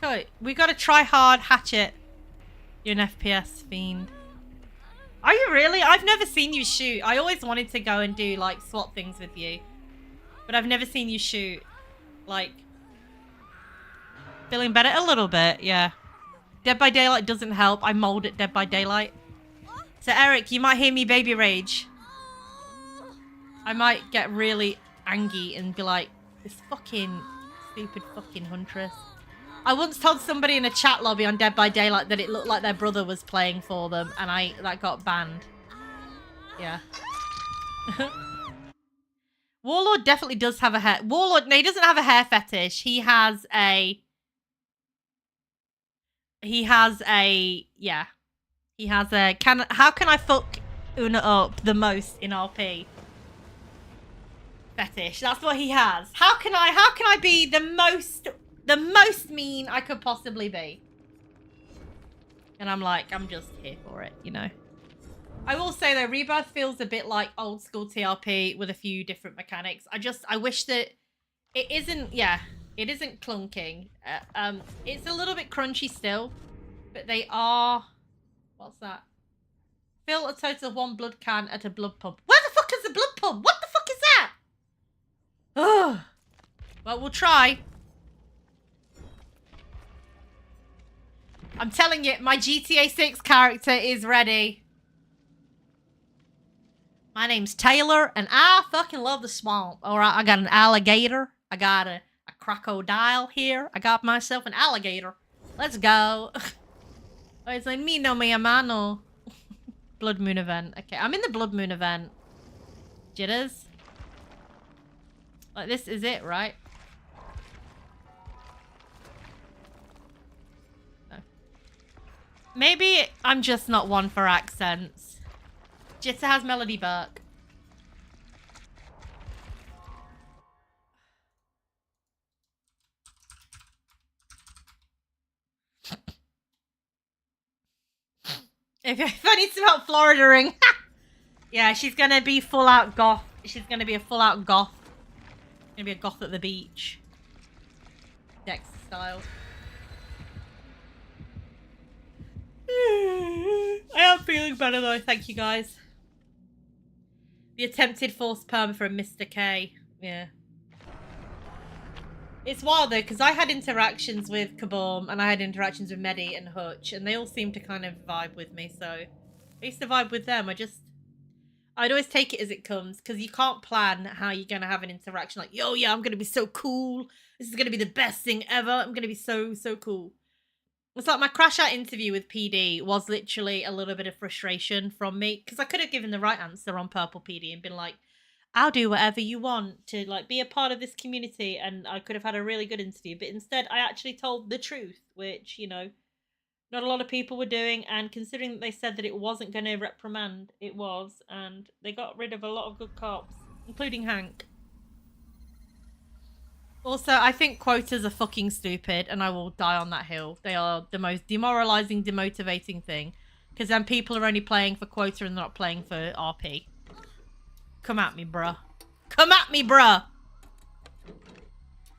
Okay, we gotta try hard, Hatchet. You're an FPS fiend. Are you really? I've never seen you shoot. I always wanted to go and do, like, SWAT things with you. But I've never seen you shoot. Like... Feeling better? A little bit, yeah. Dead by Daylight doesn't help. I mold at Dead by Daylight. So, Eric, you might hear me baby rage. I might get really angry and be like, this fucking stupid fucking huntress. I once told somebody in a chat lobby on Dead by Daylight that it looked like their brother was playing for them, and that got banned. Yeah. Warlord definitely does have a hair... Warlord, no, he doesn't have a hair fetish. He has a... Yeah. He has a... How can I fuck Ouna up the most in RP? Fetish. That's what he has. How can I be the most mean I could possibly be? And I'm like, I'm just here for it, you know. I will say though, Rebirth feels a bit like old school TRP with a few different mechanics. I wish that it isn't, yeah, it isn't clunking. It's a little bit crunchy still, but they are, what's that? Fill a total of 1 blood can at a blood pump. Where the fuck is the blood pump? What the fuck is that? Ugh. Well, we'll try. I'm telling you, my GTA 6 character is ready. My name's Taylor, and I fucking love the swamp. Alright, I got an alligator. I got a crocodile here. I got myself an alligator. Let's go. It's like, me no mi hermano. Blood Moon event. Okay, I'm in the Blood Moon event. Jitters. Like, this is it, right? No. Maybe I'm just not one for accents. Jitter has Melody Burke. If I need some help Florida-ing. Yeah, she's gonna be full out goth. She's gonna be a full out goth. Gonna be a goth at the beach. Dex style. I am feeling better though, thank you guys. The attempted forced perma from Mr. K. Yeah. It's wild though, because I had interactions with Kaboom and I had interactions with Medi and Hutch, and they all seemed to kind of vibe with me, so I used to vibe with them. I'd always take it as it comes, because you can't plan how you're going to have an interaction like, yo, yeah, I'm going to be so cool. This is going to be the best thing ever. I'm going to be so, so cool. It's like my crash out interview with PD was literally a little bit of frustration from me, because I could have given the right answer on Purple PD and been like, I'll do whatever you want to like be a part of this community, and I could have had a really good interview. But instead, I actually told the truth, which, you know, not a lot of people were doing. And considering that they said that it wasn't going to reprimand, it was. And they got rid of a lot of good cops, including Hank. Also, I think quotas are fucking stupid, and I will die on that hill. They are the most demoralizing, demotivating thing. Because then people are only playing for quota and not playing for RP. Come at me, bruh. Come at me, bruh!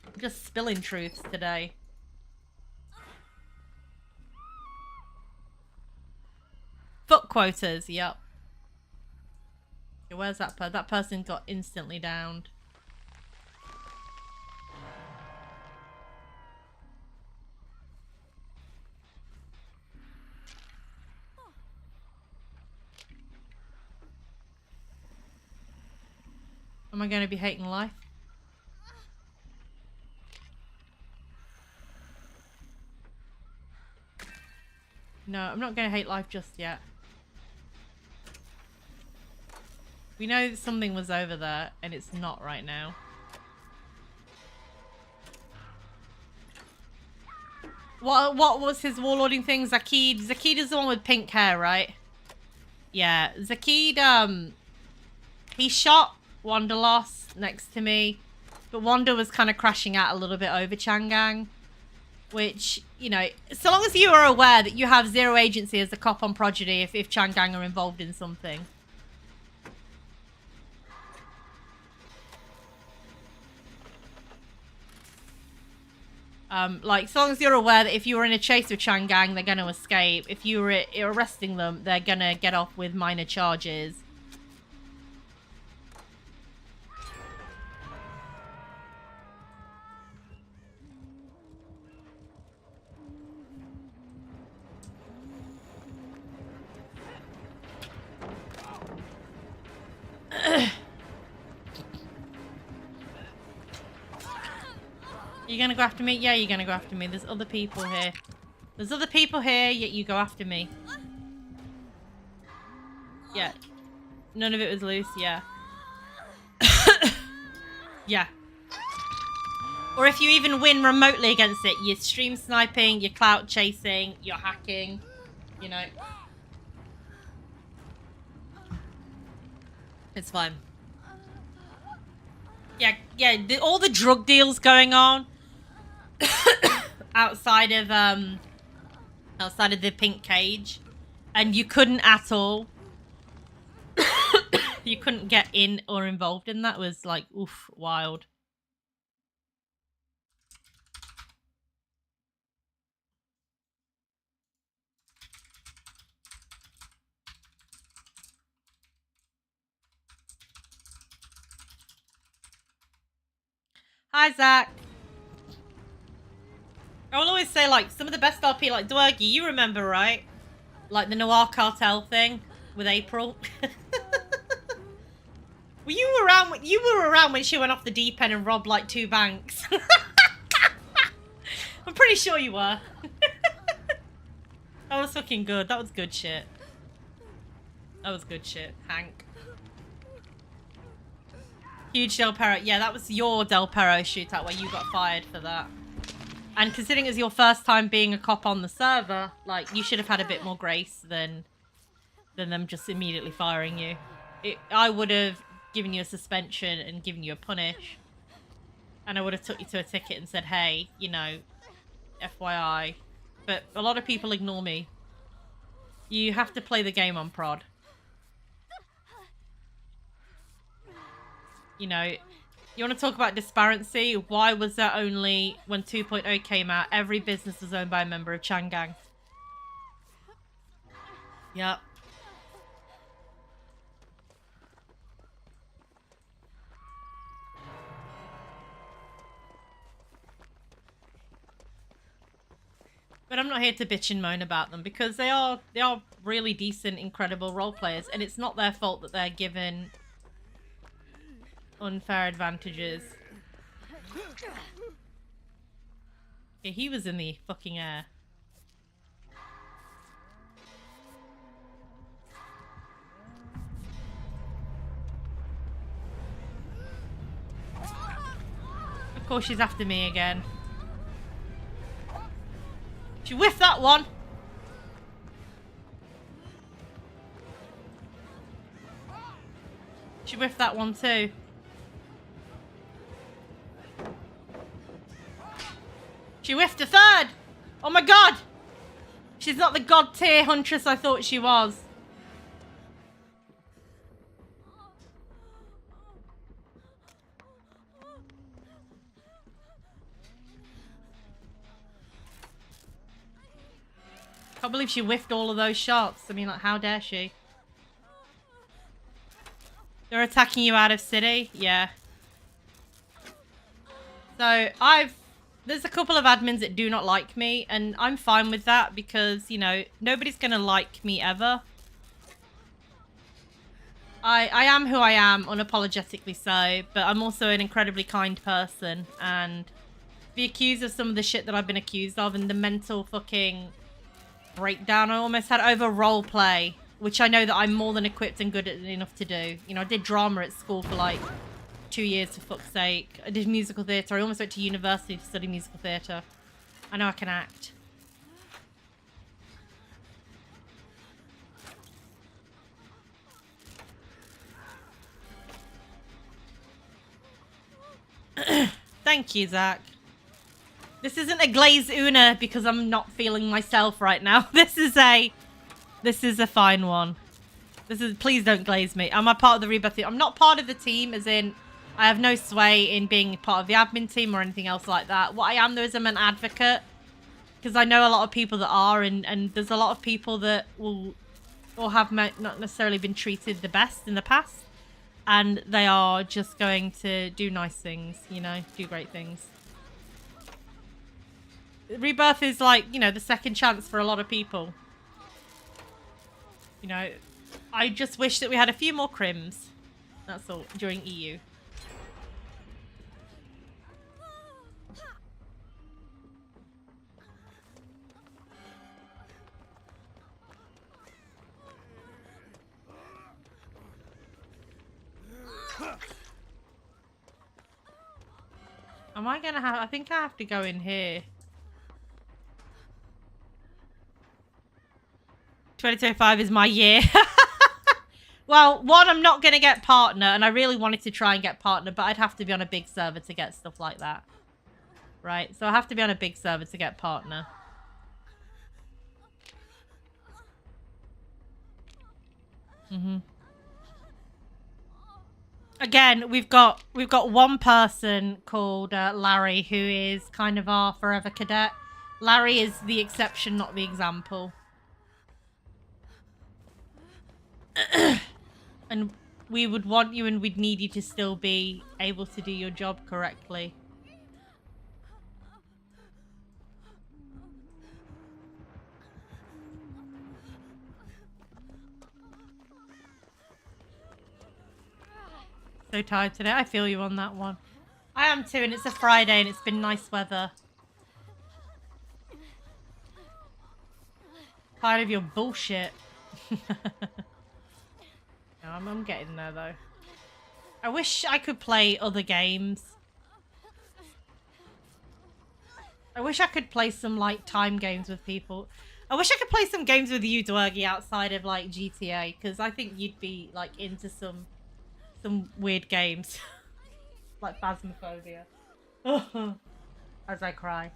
I'm just spilling truths today. Fuck quotas, yep. Okay, where's that person? That person got instantly downed. Am I going to be hating life? No, I'm not going to hate life just yet. We know that something was over there, and it's not right now. What was his warlording thing? Zakid? Zakid is the one with pink hair, right? Yeah, Zakid, he shot Wanderloss next to me, but Wander was kind of crashing out a little bit over Changang, which, you know, so long as you are aware that you have zero agency as a cop on Prodigy if Changang are involved in something. Like, so long as you're aware that if you were in a chase with Changang, they're going to escape. If you were arresting them, they're going to get off with minor charges. You gonna go after me? Yeah, you're gonna go after me. There's other people here. There's other people here, yet you go after me. Yeah. None of it was loose, yeah. Yeah. Or if you even win remotely against it, you're stream sniping, you're clout chasing, you're hacking, you know. It's fine. Yeah, all the drug deals going on outside of the pink cage, and you couldn't at all. You couldn't get in or involved in that. Was like, oof, wild. Hi, Zach. I will always say, like, some of the best LP, like, Dwergy, you remember, right? Like, the Noir Cartel thing with April. Well, you were around when she went off the deep end and robbed, like, 2 banks. I'm pretty sure you were. That was fucking good. That was good shit. That was good shit, Hank. Huge Del Perro. Yeah, that was your Del Perro shootout where you got fired for that. And considering it was your first time being a cop on the server, like, you should have had a bit more grace than them just immediately firing you. I would have given you a suspension and given you a punish. And I would have took you to a ticket and said, hey, you know, FYI. But a lot of people ignore me. You have to play the game on prod. You know, you want to talk about disparity? Why was there only, when 2.0 came out, every business was owned by a member of Changang? Yep. But I'm not here to bitch and moan about them because they are really decent, incredible role players, and it's not their fault that they're given unfair advantages. Yeah, he was in the fucking air. Of course she's after me again. She whiffed that one. She whiffed that one too. She whiffed a third! Oh my god! She's not the god tier huntress I thought she was. Can't believe she whiffed all of those shots. I mean, like, how dare she? They're attacking you out of city? Yeah. So, there's a couple of admins that do not like me, and I'm fine with that because, you know, nobody's gonna like me ever. I am who I am, unapologetically so, but I'm also an incredibly kind person, and to be accused of some of the shit that I've been accused of and the mental fucking breakdown I almost had over role play, which I know that I'm more than equipped and good at enough to do. You know, I did drama at school for like 2 years, for fuck's sake. I did musical theatre. I almost went to university to study musical theatre. I know I can act. Thank you, Zach. This isn't a glazed Ouna because I'm not feeling myself right now. This is a fine one. Please don't glaze me. Am I part of the rebirth team? I'm not part of the team, as in I have no sway in being part of the admin team or anything else like that. What I am, though, is I'm an advocate, because I know a lot of people that are, and there's a lot of people that will or have not necessarily been treated the best in the past, and they are just going to do nice things, you know, do great things. Rebirth is like, you know, the second chance for a lot of people. You know, I just wish that we had a few more crims. That's all, during EU. Am I gonna have... I think I have to go in here. 2025 is my year. Well, one, I'm not going to get partner, and I really wanted to try and get partner, but I'd have to be on a big server to get stuff like that. Right? So I have to be on a big server to get partner. Again, we've got one person called Larry, who is kind of our forever cadet. Larry is the exception, not the example. And we would want you, and we'd need you to still be able to do your job correctly. So tired today. I feel you on that one. I am too, and it's a Friday, and it's been nice weather. Tired of your bullshit. No, I'm getting there, though. I wish I could play other games. I wish I could play some, like, time games with people. I wish I could play some games with you, Dwergy, outside of, like, GTA, because I think you'd be, like, into some weird games. Like Phasmophobia. As I cry.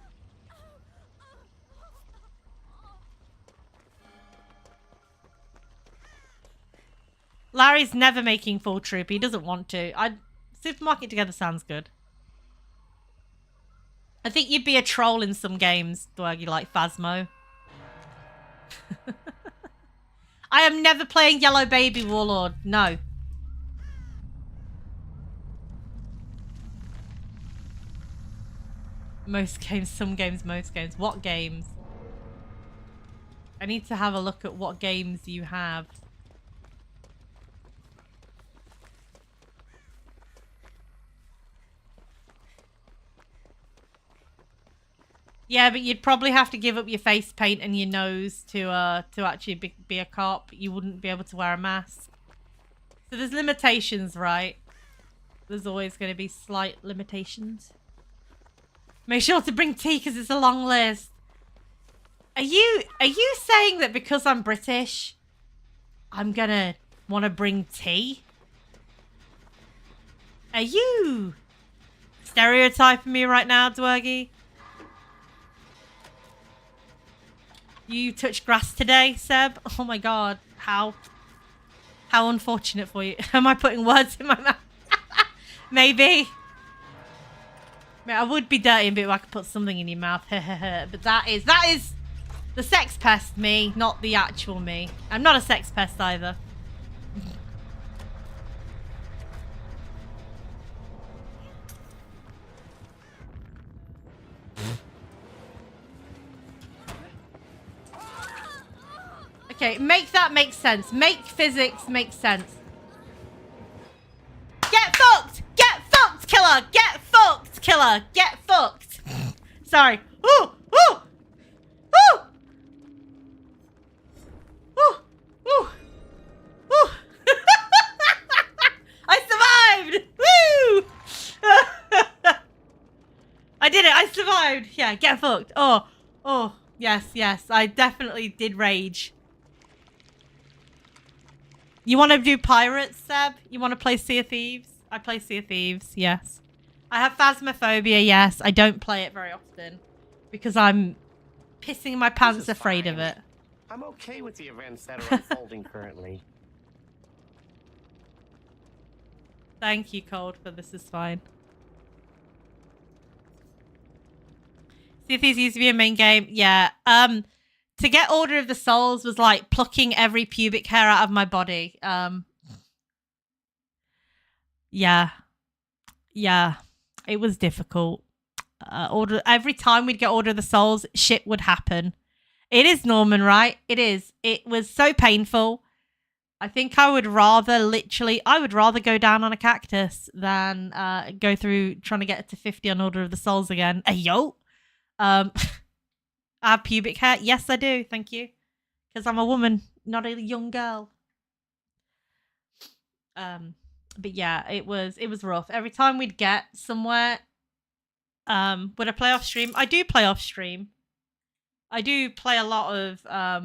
Larry's never making full troop. He doesn't want to. Supermarket together sounds good. I think you'd be a troll in some games, Dwergy, like Phasmo. I am never playing Yellow Baby Warlord. No. Most games, some games, most games. What games? I need to have a look at what games you have. Yeah, but you'd probably have to give up your face paint and your nose to actually be a cop. You wouldn't be able to wear a mask. So there's limitations, right? There's always going to be slight limitations. Make sure to bring tea because it's a long list. Are you saying that because I'm British, I'm gonna want to bring tea? Are you stereotyping me right now, Dwergy? You touched grass today, Seb? Oh my god, how unfortunate for you. Am I putting words in my mouth? Maybe. I would be dirty a bit if I could put something in your mouth. But that is the sex pest me, not the actual me. I'm not a sex pest either. Okay, make that make sense. Make physics make sense. killer. Get fucked. Sorry. Ooh, ooh, ooh, ooh, ooh, ooh. I survived. Woo! I did it. I survived. Yeah, get fucked. Oh, oh, yes, yes. I definitely did rage. You want to do pirates, Seb? You want to play Sea of Thieves? I play Sea of Thieves, yes. I have phasmophobia, yes. I don't play it very often because I'm pissing my pants afraid of it. I'm okay with the events that are unfolding currently. Thank you, Cold, for this is fine. Sea of Thieves used to be a main game. Yeah. To get Order of the Souls was like plucking every pubic hair out of my body. Yeah. Yeah. It was difficult. Every time we'd get Order of the Souls, shit would happen. It is Norman, right? It is. It was so painful. I think I would rather go down on a cactus than go through trying to get to 50 on Order of the Souls again. Yo. I have pubic hair. Yes, I do. Thank you. Because I'm a woman, not a young girl. But yeah, it was rough. Every time we'd get somewhere, would I play off stream? I do play off stream. I do play a lot of I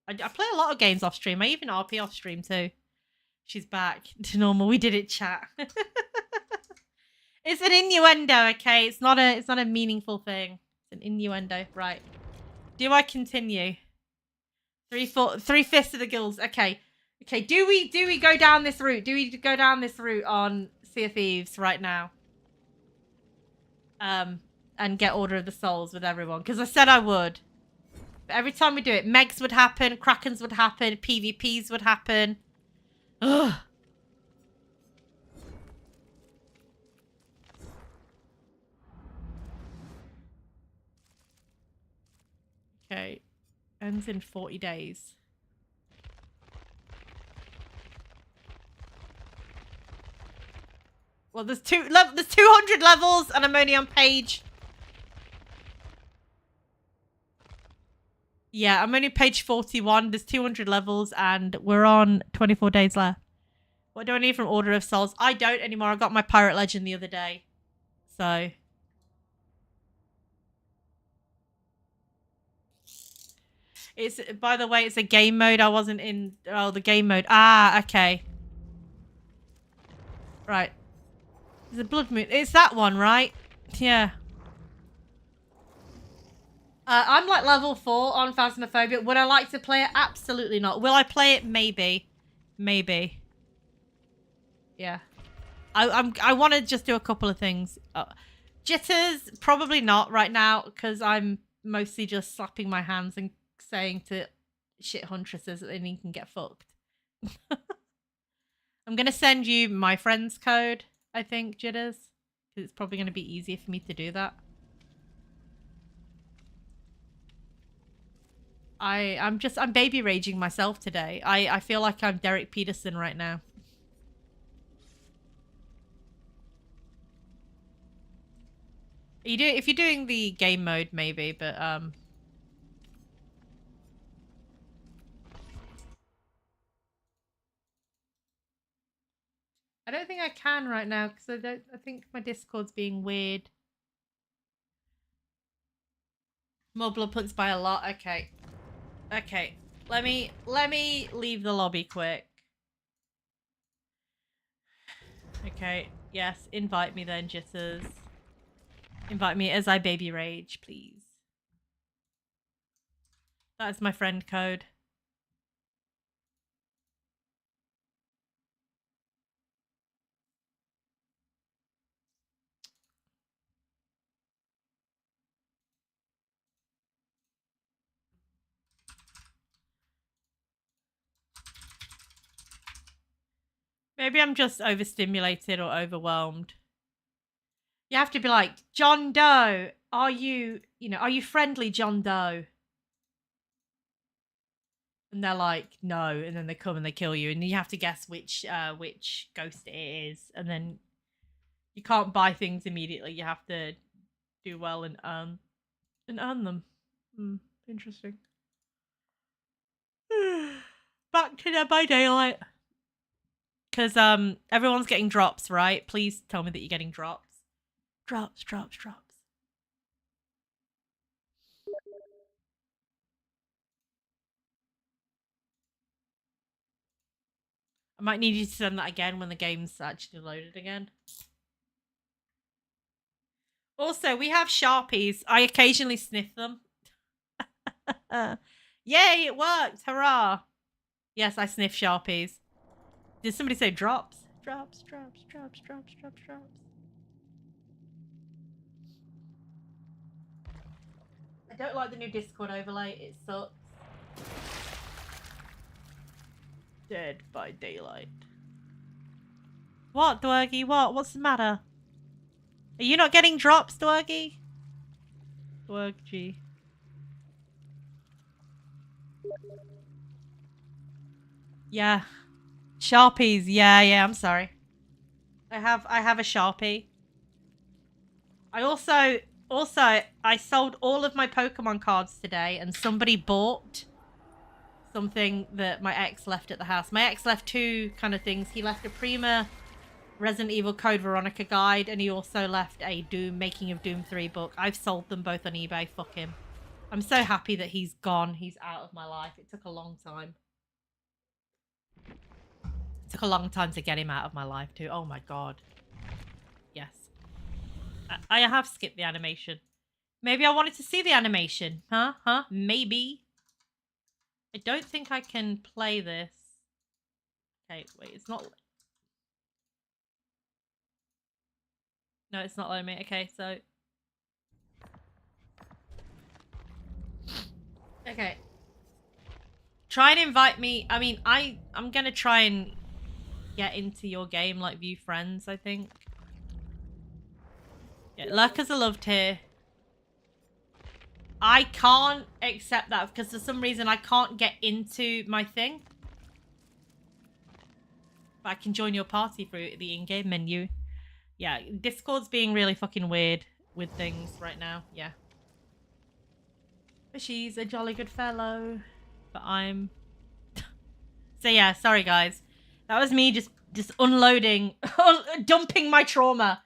play a lot of games off stream. I even RP off stream too. She's back to normal. We did it, chat. It's an innuendo, okay? It's not a meaningful thing. It's an innuendo, right? Do I continue? 3/5 of the guilds. Okay. Okay, do we go down this route? Do we go down this route on Sea of Thieves right now? And get Order of the Souls with everyone. Because I said I would. But every time we do it, Megs would happen, Krakens would happen, PvPs would happen. Ugh. Okay. Ends in 40 days. Well, there's 200 levels and I'm only on page... Yeah, I'm only page 41. There's 200 levels and we're on 24 days left. What do I need from Order of Souls? I don't anymore. I got my Pirate Legend the other day. So... It's, by the way, it's a game mode. I wasn't in... Oh, the game mode. Ah, okay. Right. There's a blood moon. It's that one, right? Yeah. I'm like level 4 on Phasmophobia. Would I like to play it? Absolutely not. Will I play it? Maybe. Maybe. Yeah. I want to just do a couple of things. Jitters, probably not right now, because I'm mostly just slapping my hands and saying to shit huntresses that they can get fucked. I'm going to send you my friend's code, I think, Jitters. Because it's probably going to be easier for me to do that. I'm baby raging myself today. I feel like I'm Derek Peterson right now. If you're doing the game mode, maybe, but I don't think I can right now because I think my Discord's being weird. More blood punts by a lot. Okay. Okay. Let me leave the lobby quick. Okay. Yes, invite me then, Jitters. Invite me as I baby rage, please. That is my friend code. Maybe I'm just overstimulated or overwhelmed. You have to be like, John Doe, are you friendly, John Doe? And they're like, no, and then they come and they kill you, and you have to guess which ghost it is, and then You can't buy things immediately. You have to do well and earn them. Interesting. Back to Dead by Daylight. Because everyone's getting drops, right? Please tell me that you're getting drops. Drops. I might need you to send that again when the game's actually loaded again. Also, we have Sharpies. I occasionally sniff them. Yay, it worked! Hurrah! Yes, I sniff Sharpies. Did somebody say drops? Drops. I don't like the new Discord overlay. It sucks. Dead by Daylight. What, Dwergy? What? What's the matter? Are you not getting drops, Dwergy? Dwergy. Yeah. Sharpies. Yeah, I'm sorry. I have a Sharpie. I also I sold all of my Pokemon cards today and somebody bought something that my ex left at the house. My ex left two kind of things. He left a Prima Resident Evil Code Veronica guide and he also left a Doom Making of Doom 3 book. I've sold them both on eBay. Fuck him. I'm so happy that he's gone. He's out of my life. It took a long time. It took a long time to get him out of my life too. Oh my god. Yes. I have skipped the animation. Maybe I wanted to see the animation. Huh? Maybe. I don't think I can play this. Okay, wait, it's not... No, it's not letting me. Okay, so... Okay. Try and invite me. I mean, I'm gonna try and get into your game, like view friends, I think. Yeah, lurkers are loved here. I can't accept that because for some reason I can't get into my thing. But I can join your party through the in-game menu. Yeah, Discord's being really fucking weird with things right now. Yeah. But she's a jolly good fellow. But I'm... So yeah, sorry guys. That was me just unloading, dumping my trauma.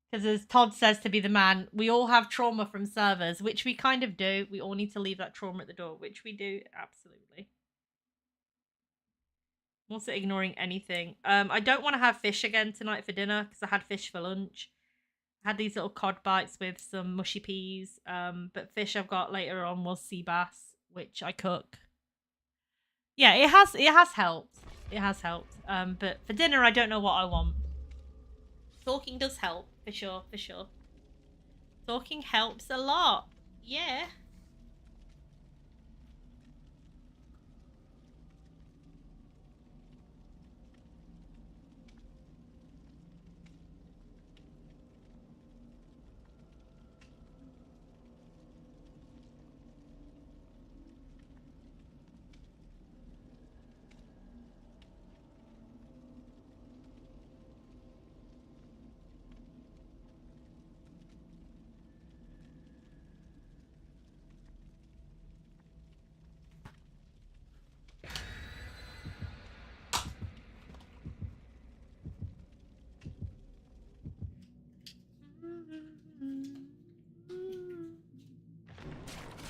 Because as Todd says to be the man, we all have trauma from servers, which we kind of do. We all need to leave that trauma at the door, which we do, absolutely. I'm also ignoring anything. I don't want to have fish again tonight for dinner, because I had fish for lunch. I had these little cod bites with some mushy peas. But fish I've got later on was sea bass, which I cook. Yeah, it has helped. It has helped. But for dinner, I don't know what I want. Talking does help. For sure. Talking helps a lot. Yeah.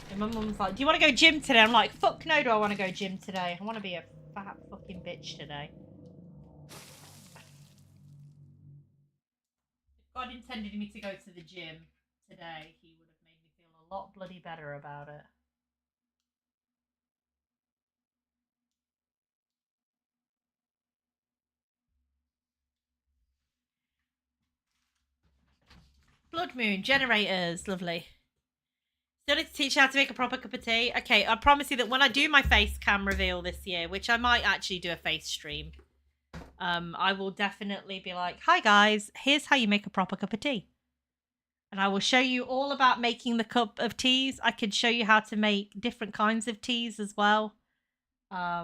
And my mum's like, do you want to go gym today? I'm like, fuck no, do I want to go gym today? I want to be a fat fucking bitch today. If God intended me to go to the gym today, he would have made me feel a lot bloody better about it. Blood moon, generators, lovely. Still need to teach you how to make a proper cup of tea. Okay, I promise you that when I do my face cam reveal this year, which I might actually do a face stream, I will definitely be like, hi guys, here's how you make a proper cup of tea. And I will show you all about making the cup of teas. I can show you how to make different kinds of teas as well. I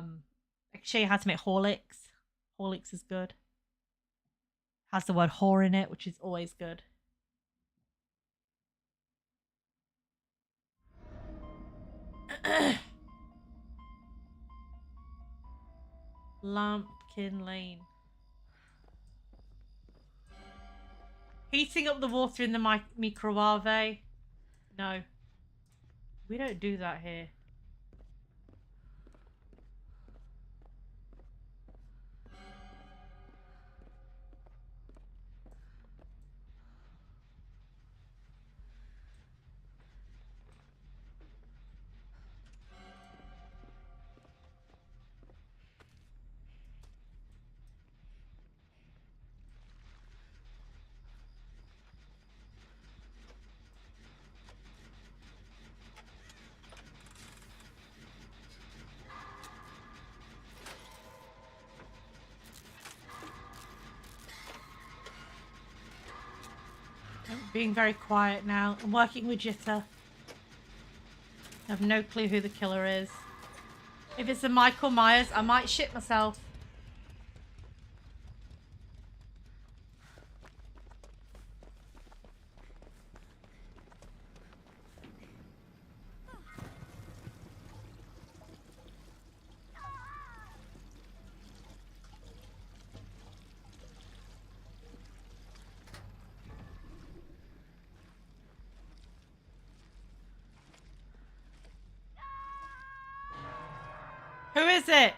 can show you how to make Horlicks. Horlicks is good. Has the word whore in it, which is always good. Lampkin Lane. Heating up the water in the microwave. No. We don't do that here. I'm being very quiet now. I'm working with Jitter. I have no clue who the killer is. If it's a Michael Myers, I might shit myself. Who is it?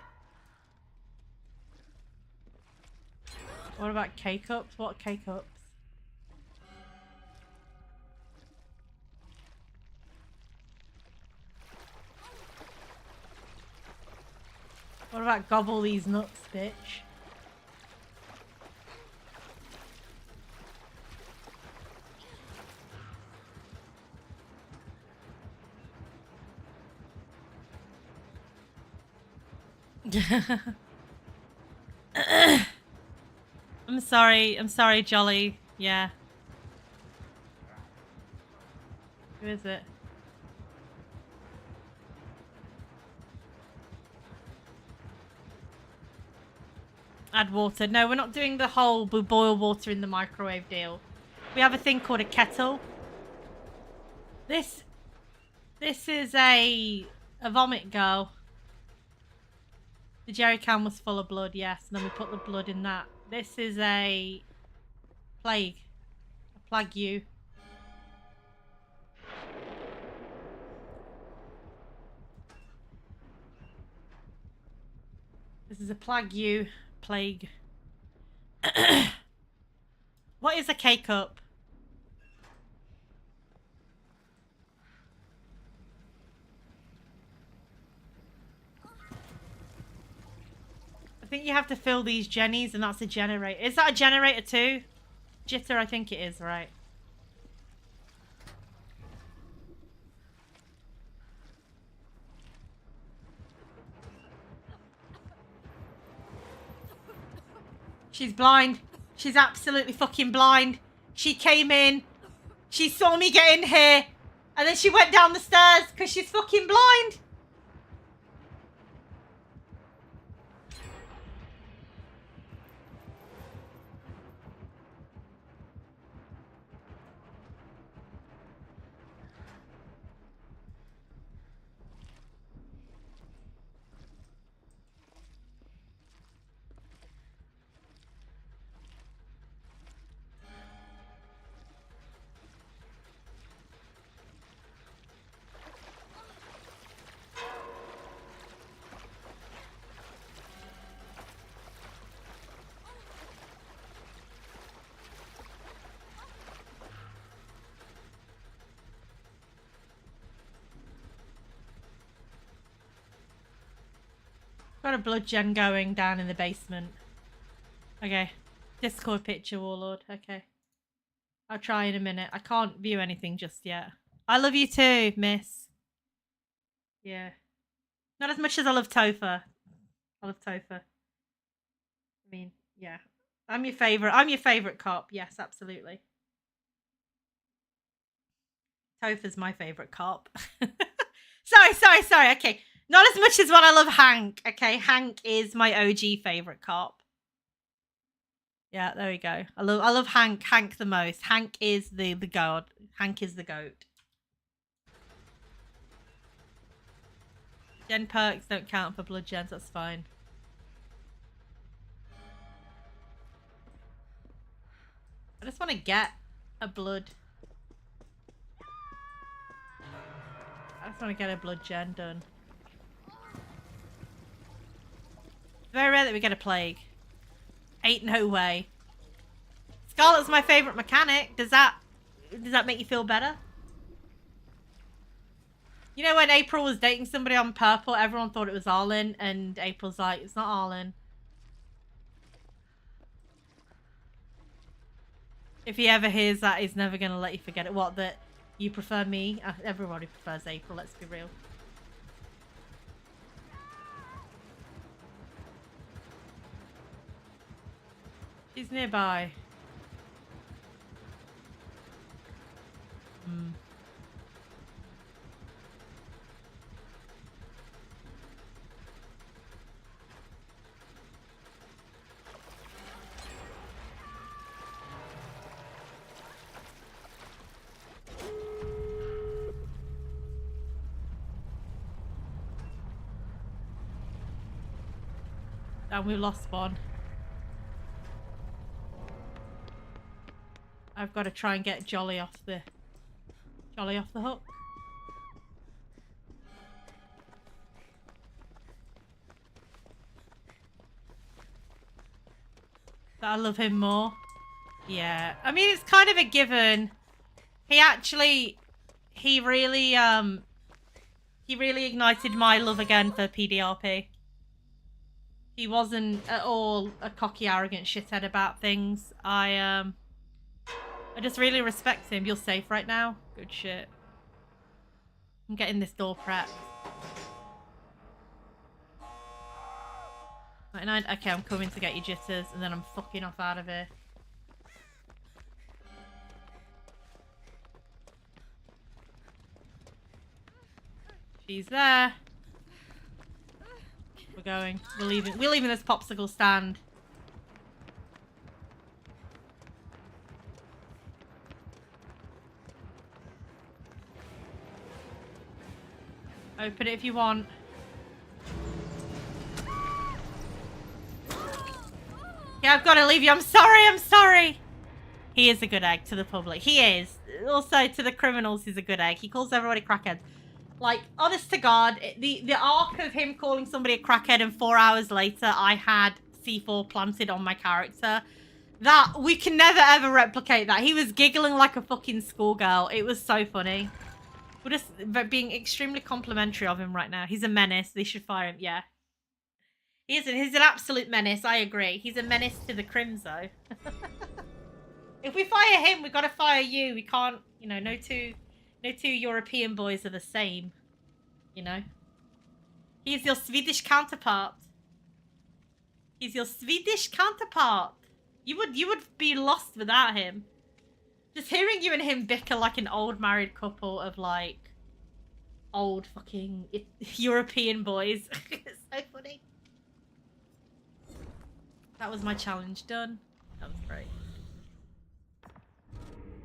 What about K-Cups? What K-Cups? What about gobble these nuts, bitch? I'm sorry, Jolly. Yeah. Who is it? Add water. No, we're not doing the whole boil water in the microwave deal. We have a thing called a kettle. This is a vomit girl. The jerry can was full of blood, yes, and then we put the blood in that. This is a plague. A plague you. This is a plague you. Plague. What is a K-cup? I think you have to fill these jennies, and that's a generator. Is that a generator too? Jitter, I think it is, right? She's blind. She's absolutely fucking blind. She came in. She saw me get in here. And then she went down the stairs because she's fucking blind. Got a blood gen going down in the basement. Okay. Discord picture, Warlord. Okay. I'll try in a minute. I can't view anything just yet. I love you too, miss. Yeah. Not as much as I love Topher. I love Topher. I mean, yeah. I'm your favourite. I'm your favourite cop. Yes, absolutely. Topher's my favourite cop. Sorry. Okay. Not as much as what I love Hank. Okay, Hank is my OG favourite cop. Yeah, there we go. I love Hank. Hank the most. Hank is the god. Hank is the goat. Gen perks don't count for blood gens. That's fine. I just want to get a blood. I just want to get a blood gen done. It's very rare that we get a plague. Ain't no way. Scarlet's my favourite mechanic. Does that make you feel better? You know when April was dating somebody on purple, everyone thought it was Arlen, and April's like, it's not Arlen. If he ever hears that, he's never going to let you forget it. What, that you prefer me? Everybody prefers April, let's be real. She's nearby. Hmm. And we lost one. I've got to try and get Jolly off the hook. But I love him more. Yeah. I mean, it's kind of a given. He really ignited my love again for PDRP. He wasn't at all a cocky, arrogant shithead about things. I just really respect him. You're safe right now? Good shit. I'm getting this door prepped. 99. Okay, I'm coming to get you, Jitters, and then I'm fucking off out of here. She's there. We're going. We're leaving this popsicle stand. Open it if you want. Yeah, I've got to leave you. I'm sorry. He is a good egg to the public. He is. Also, to the criminals, he's a good egg. He calls everybody crackheads. Like, honest to God, the arc of him calling somebody a crackhead and 4 hours later, I had C4 planted on my character. That, we can never ever replicate that. He was giggling like a fucking schoolgirl. It was so funny. We're just being extremely complimentary of him right now. He's a menace. They should fire him. Yeah. He is. He's an absolute menace. I agree. He's a menace to the crims, though. If we fire him, we gotta fire you. We can't, you know, no two European boys are the same. You know? He's your Swedish counterpart. He's your Swedish counterpart. You would be lost without him. Just hearing you and him bicker like an old married couple of, like, old fucking European boys. It's so funny. That was my challenge done. That was great.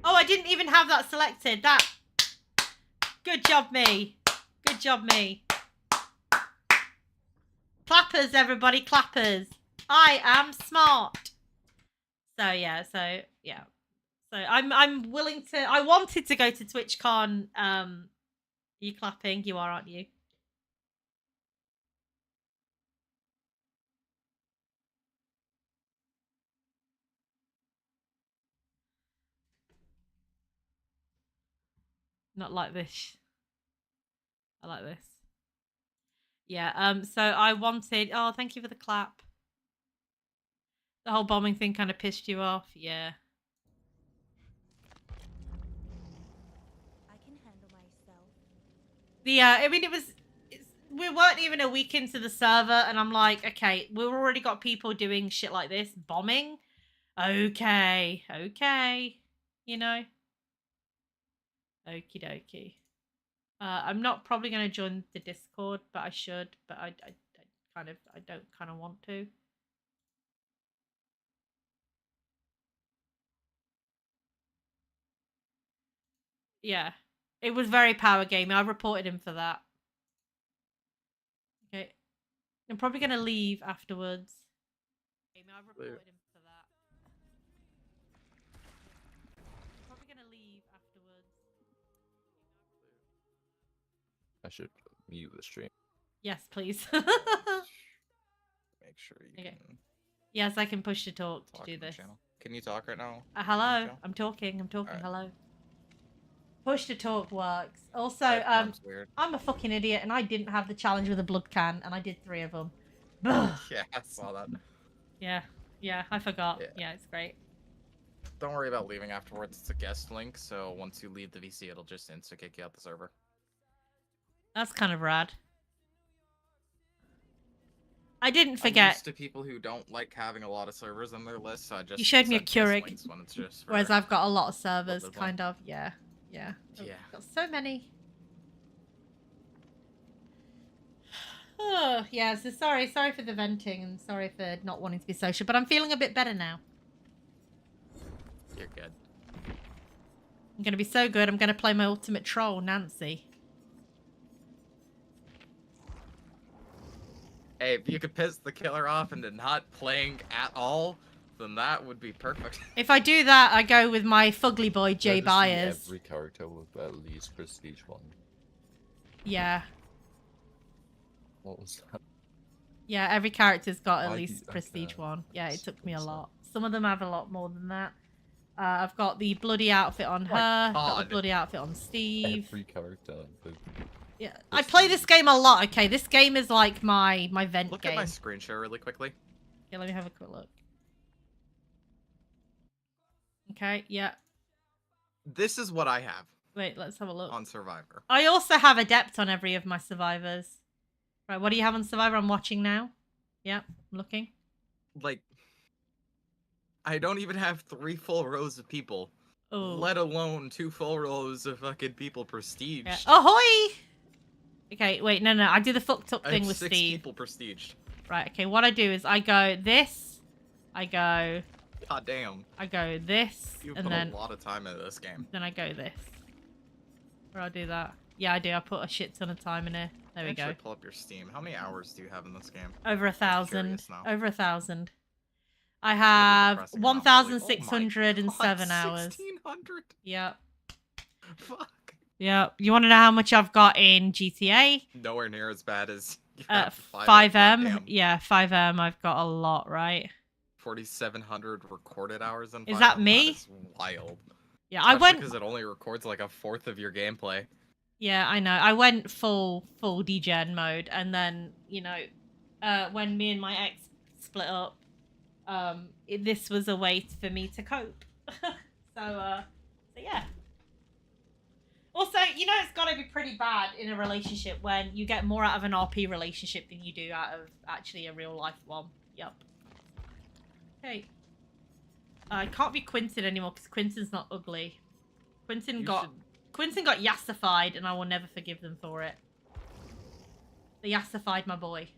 Oh, I didn't even have that selected. That. Good job, me. Good job, me. Clappers, everybody, clappers. I am smart. So yeah. So I'm willing to. I wanted to go to TwitchCon. Are you clapping? You are, aren't you? Not like this. I like this. Yeah, so I wanted... Oh, thank you for the clap. The whole bombing thing kind of pissed you off. Yeah. I can handle myself. I mean, we weren't even a week into the server, and I'm like, okay, we've already got people doing shit like this. Bombing? Okay. You know? Okie dokie. I'm not probably going to join the Discord, but I should. But I don't kind of want to. Yeah. It was very power gaming. I reported him for that. Okay. I'm probably going to leave afterwards. I reported him for that. I'm probably going to leave afterwards. I should mute the stream. Yes, please. Make sure you Okay. can Yes, I can push to talk to talk do in the this. channel. Can you talk right now? Hello. Michelle? I'm talking. Alright. Hello. Push to talk works. Also, That's weird. I'm a fucking idiot and I didn't have the challenge with a blood can and I did 3 of them. Ugh. Yeah, I saw that. Yeah. Yeah, I forgot. Yeah. Yeah, it's great. Don't worry about leaving afterwards. It's a guest link, so once you leave the VC, it'll just insta-kick you out the server. That's kind of rad. I didn't I'm forget. used to people who don't like having a lot of servers on their list, so I just You showed me a send guest Keurig, links when it's just for whereas I've got a lot of servers, little kind of. Yeah. Yeah. I've Yeah. got so many. Oh, yeah, so sorry for the venting and sorry for not wanting to be social, but I'm feeling a bit better now. You're good. I'm going to be so good, I'm going to play my ultimate troll, Nancy. Hey, if you could piss the killer off into not playing at all, then that would be perfect. If I do that, I go with my fugly boy, Jay Noticing Byers. Every character with at least prestige 1. Yeah. What was that? Yeah, every character's got at I least do- prestige okay. 1. Yeah, it took me a So- lot. Some of them have a lot more than that. I've got the bloody outfit on her. My Got the God. bloody outfit on Steve. Every character with Yeah, I play this game a lot. Okay, this game is like my vent Look game. at my screen share really quickly. Yeah, let me have a quick look. Okay, yeah. This is what I have Wait, let's have a look. on Survivor. I also have Adept on every of my survivors. Right, what do you have on Survivor? I'm watching now. Yeah, I'm looking. Like, I don't even have 3 full rows of people, Oh. let alone 2 full rows of fucking people prestige. Yeah. Ahoy! Okay, wait, no, I do the fucked up I thing have with 6 Steve. people prestiged. Right, okay, what I do is I go this, I go God damn. this, You and put then a lot of time into this game. I go this. Or I'll do that. Yeah, I do. I put a shit ton of time in here. There we go. Actually, pull up your Steam. How many hours do you have in this game? Over 1,000. curious now. Over 1,000. I It's a have depressing amount, probably. 1,607 God, hours. 1,600? Yep. Fuck. Yep. You want to know how much I've got in GTA? Nowhere near as bad as you Uh, have 5M. goddamn Yeah, 5M. I've got a lot, right? 4,700 recorded hours in 5M. Is that me? That is wild. Yeah, I went. because it only records like a fourth of your gameplay. Yeah, I know. I went full degen mode, and then when me and my ex split up, this was a way for me to cope. So yeah. Also, it's got to be pretty bad in a relationship when you get more out of an RP relationship than you do out of actually a real life one. Yep. Okay. I can't be Quinton anymore because Quinton's not ugly. Quinton got yassified, and I will never forgive them for it. They yassified my boy.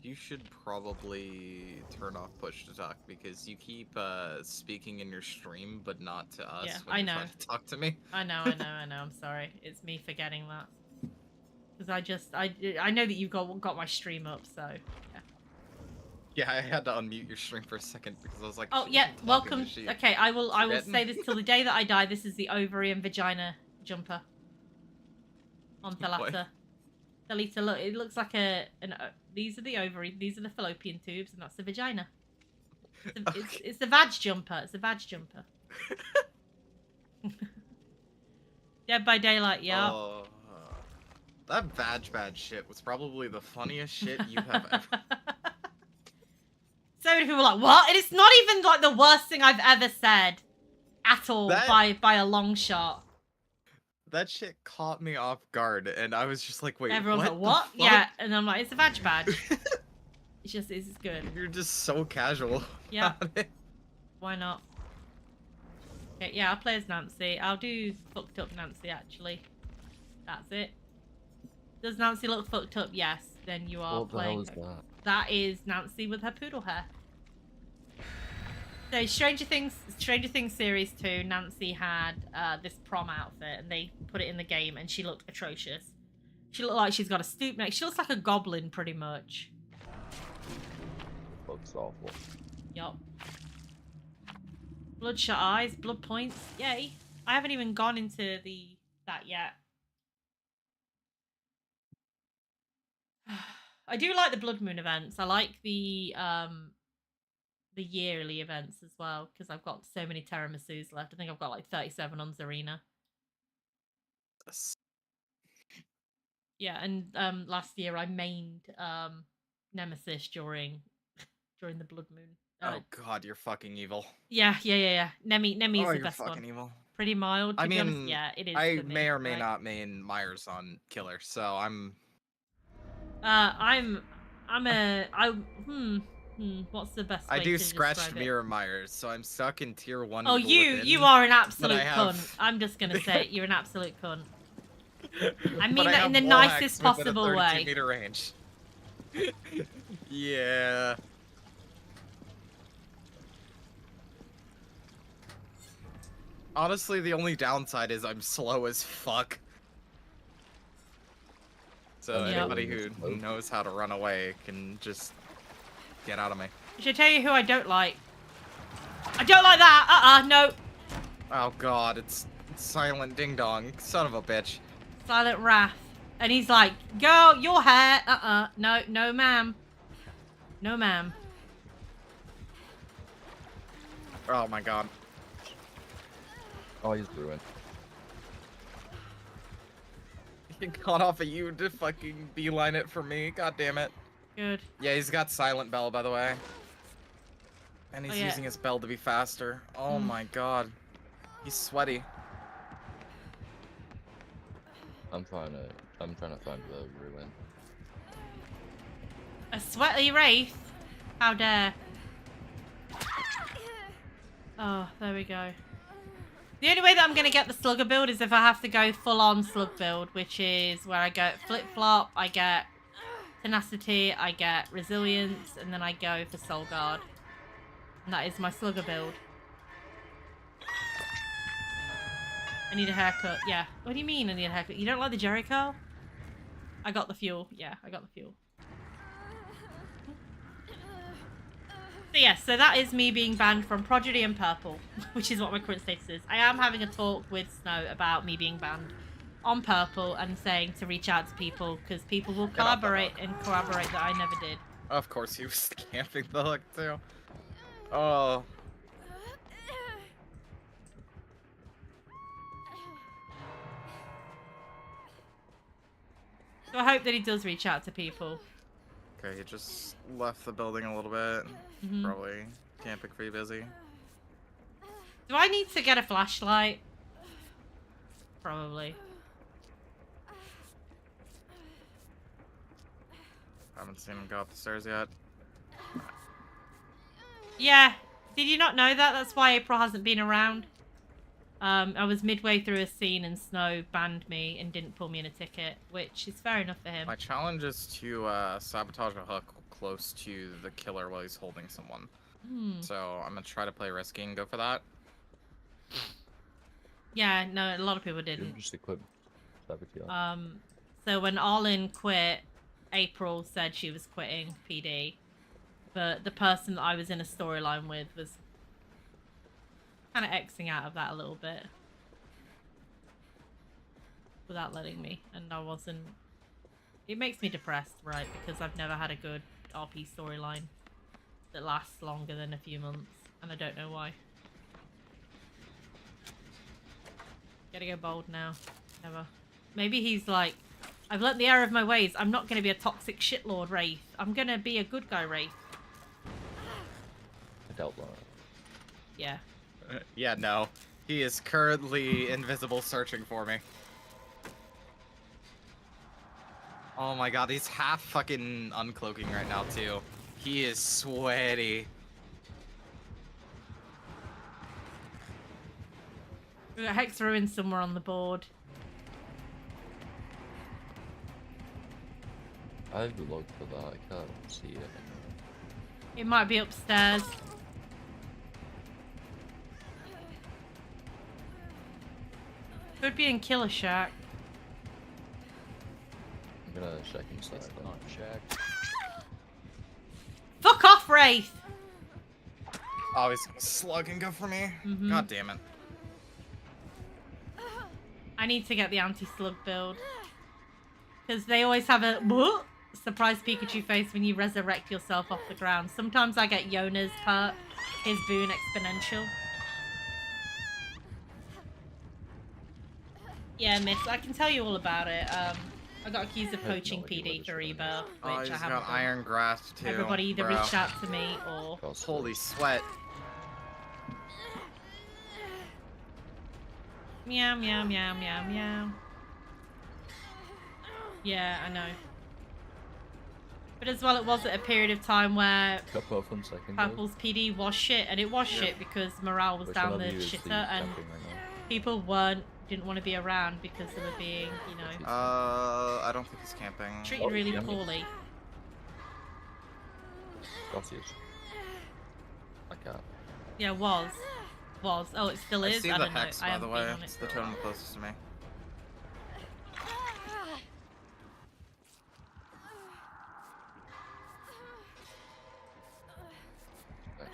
You should probably turn off push to talk because you keep speaking in your stream, but not to us Yeah, when I you know. try to talk to me. I know. I'm sorry. It's me forgetting that. Because I know that you've got my stream up, so yeah. Yeah, I had to unmute your stream for a second because I was like, Oh she yeah, isn't talking, welcome. is she? Okay, I will Forgetting? say this till the day that I die. This is the ovary and vagina jumper on Thalita. Thalita, look, it looks like these are the ovary, these are the fallopian tubes, and that's the vagina. It's the vag jumper. It's the vag jumper. Dead by Daylight, yeah. Oh, that bad shit was probably the funniest shit you have ever. So many people are like, what? And it's not even like the worst thing I've ever said at all by a long shot. That shit caught me off guard, and I was just like, wait, Everyone's like, what? what? the fuck? Yeah, and I'm like, it's a vag badge. It's good. You're just so casual. Yeah. about it. Why not? Okay, yeah, I'll play as Nancy. I'll do fucked up Nancy, actually. That's it. Does Nancy look fucked up? Yes. Then you are what the hell playing is her. that? That is Nancy with her poodle hair. So Stranger Things series 2, Nancy had this prom outfit and they put it in the game and she looked atrocious. She looked like she's got a stoop neck. She looks like a goblin pretty much. Looks awful. Yup. Bloodshot eyes, blood points. Yay. I haven't even gone into that yet. I do like the Blood Moon events. I like the yearly events as well because I've got so many tiramisus left. I think I've got like 37 on Zarina. Yeah, and last year I mained Nemesis during the Blood Moon. Oh god, you're fucking evil. Yeah. Nemi is the you're best fucking one. evil. Pretty mild. To I be honest. mean, Yeah, it is. I for me, may or may right? not main Myers on Killer, so I'm. What's the best way I do to scratched describe it? mirror Myers, so I'm stuck in tier 1. Oh, with you Lipin, are an absolute have- cunt. I'm just gonna say it. You're an absolute cunt. I mean but that have in the wall nicest hacks within a possible 32 way. meter range. Yeah. Honestly, the only downside is I'm slow as fuck. So Yeah. anybody who knows how to run away can just get out of me. Should I tell you who I don't like? I don't like that. No. Oh god, it's Silent Ding Dong, son of a bitch. Silent Wrath. And he's like, girl, your hair. No, ma'am. No, ma'am. Oh my god. Oh, he's ruined. He got off of you to fucking beeline it for me. God damn it. Good. Yeah, he's got Silent Bell, by the way. And he's Oh, yeah. using his bell to be faster. Oh my god. He's sweaty. I'm trying to find the ruin. A sweaty wraith? How dare. Oh, there we go. The only way that I'm going to get the slugger build is if I have to go full on slug build, which is where I go flip flop, I get tenacity, I get resilience, and then I go for soul guard. And that is my slugger build. I need a haircut. Yeah. What do you mean I need a haircut? You don't like the Jericho? I got the fuel. Yeah, I got the fuel. So yeah, so that is me being banned from Prodigy and Purple, which is what my current status is. I am having a talk with Snow about me being banned on Purple and saying to reach out to people because people will collaborate and corroborate that I never did. Of course, he was camping the hook, too. Oh. So I hope that he does reach out to people. Okay, he just left the building a little bit. Probably camping pretty busy. Do I need to get a flashlight? Probably. Haven't seen him go up the stairs yet. Yeah. Did you not know that? That's why April hasn't been around. I was midway through a scene and Snow banned me and didn't pull me in a ticket, which is fair enough for him. My challenge is to sabotage a hook close to the killer while he's holding someone. So I'm gonna try to play risky and go for that. Yeah, no, a lot of people You didn't. just equip saboteur. So when Arlen quit, April said she was quitting PD, but the person that I was in a storyline with was kind of Xing out of that a little bit without letting me, and I wasn't. It makes me depressed, right? Because I've never had a good RP storyline that lasts longer than a few months, and I don't know why. Gotta go bold now. Never. Maybe he's like, I've learnt the error of my ways. I'm not going to be a toxic shitlord Wraith. I'm going to be a good guy Wraith. I doubt that. Yeah. Yeah, no. He is currently invisible searching for me. Oh my god, he's half fucking uncloaking right now, too. He is sweaty. We've got Hex Ruin somewhere on the board. I've looked for that. I can't see it. It might be upstairs. Could be in Killer Shack. I'm gonna check inside. It's though. not checked. Fuck off, Wraith! Oh, he's gonna slug and go for me? Mhm. God damn it. I need to get the anti-slug build. Because they always have a what? Surprise Pikachu face when you resurrect yourself off the ground. Sometimes I get Yona's perk, his boon exponential. Yeah, miss, I can tell you all about it. I got accused of I have no poaching idea what PD this for one is. Rebirth, Oh, which he's I haven't got done. Iron Grasp too. Everybody either bro. reached out to me or... Holy sweat. Meow, meow, meow, meow, meow. Yeah, I know. But as well, it was at a period of time where Cup off 1 second. guys. Purple's PD was shit, and it was shit because morale was Which down one of the you is shitter, the and camping right now? people didn't want to be around because they were being, you know, I don't think he's camping. treated Oh, really yeah. poorly. Sausage. I can't. Yeah, was. Oh, it still I is? see I the don't know. hex, I by haven't the been way. on it It's for the a totem while. closest to me. Nice.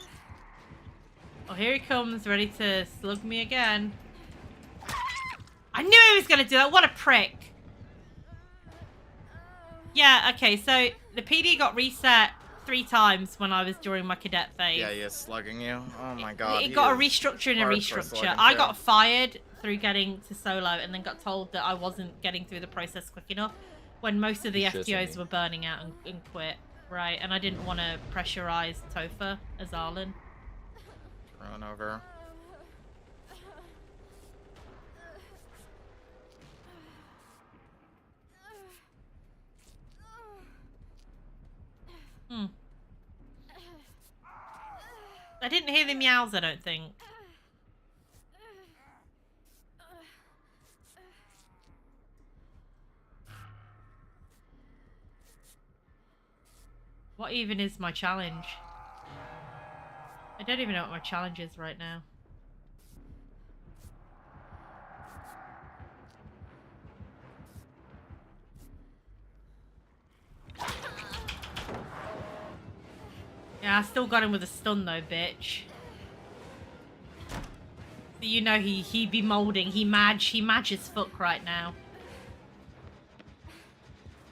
Oh, here he comes, ready to slug me again. I knew he was going to do that. What a prick. Yeah, okay, so the PD got reset 3 times when I was during my cadet phase. Yeah, he is slugging you. Oh my god. It he got a is restructure and a hardcore restructure. slugging I too. got fired through getting to solo and then got told that I wasn't getting through the process quick enough when most of the You should send FTOs me. were burning out and quit. Right, and I didn't want to pressurize Topher as Arlen. Run over. Hmm. I didn't hear the meows, I don't think. What even is my challenge? I don't even know what my challenge is right now. Yeah, I still got him with a stun though, bitch. So you know he be molding. He mad as fuck right now.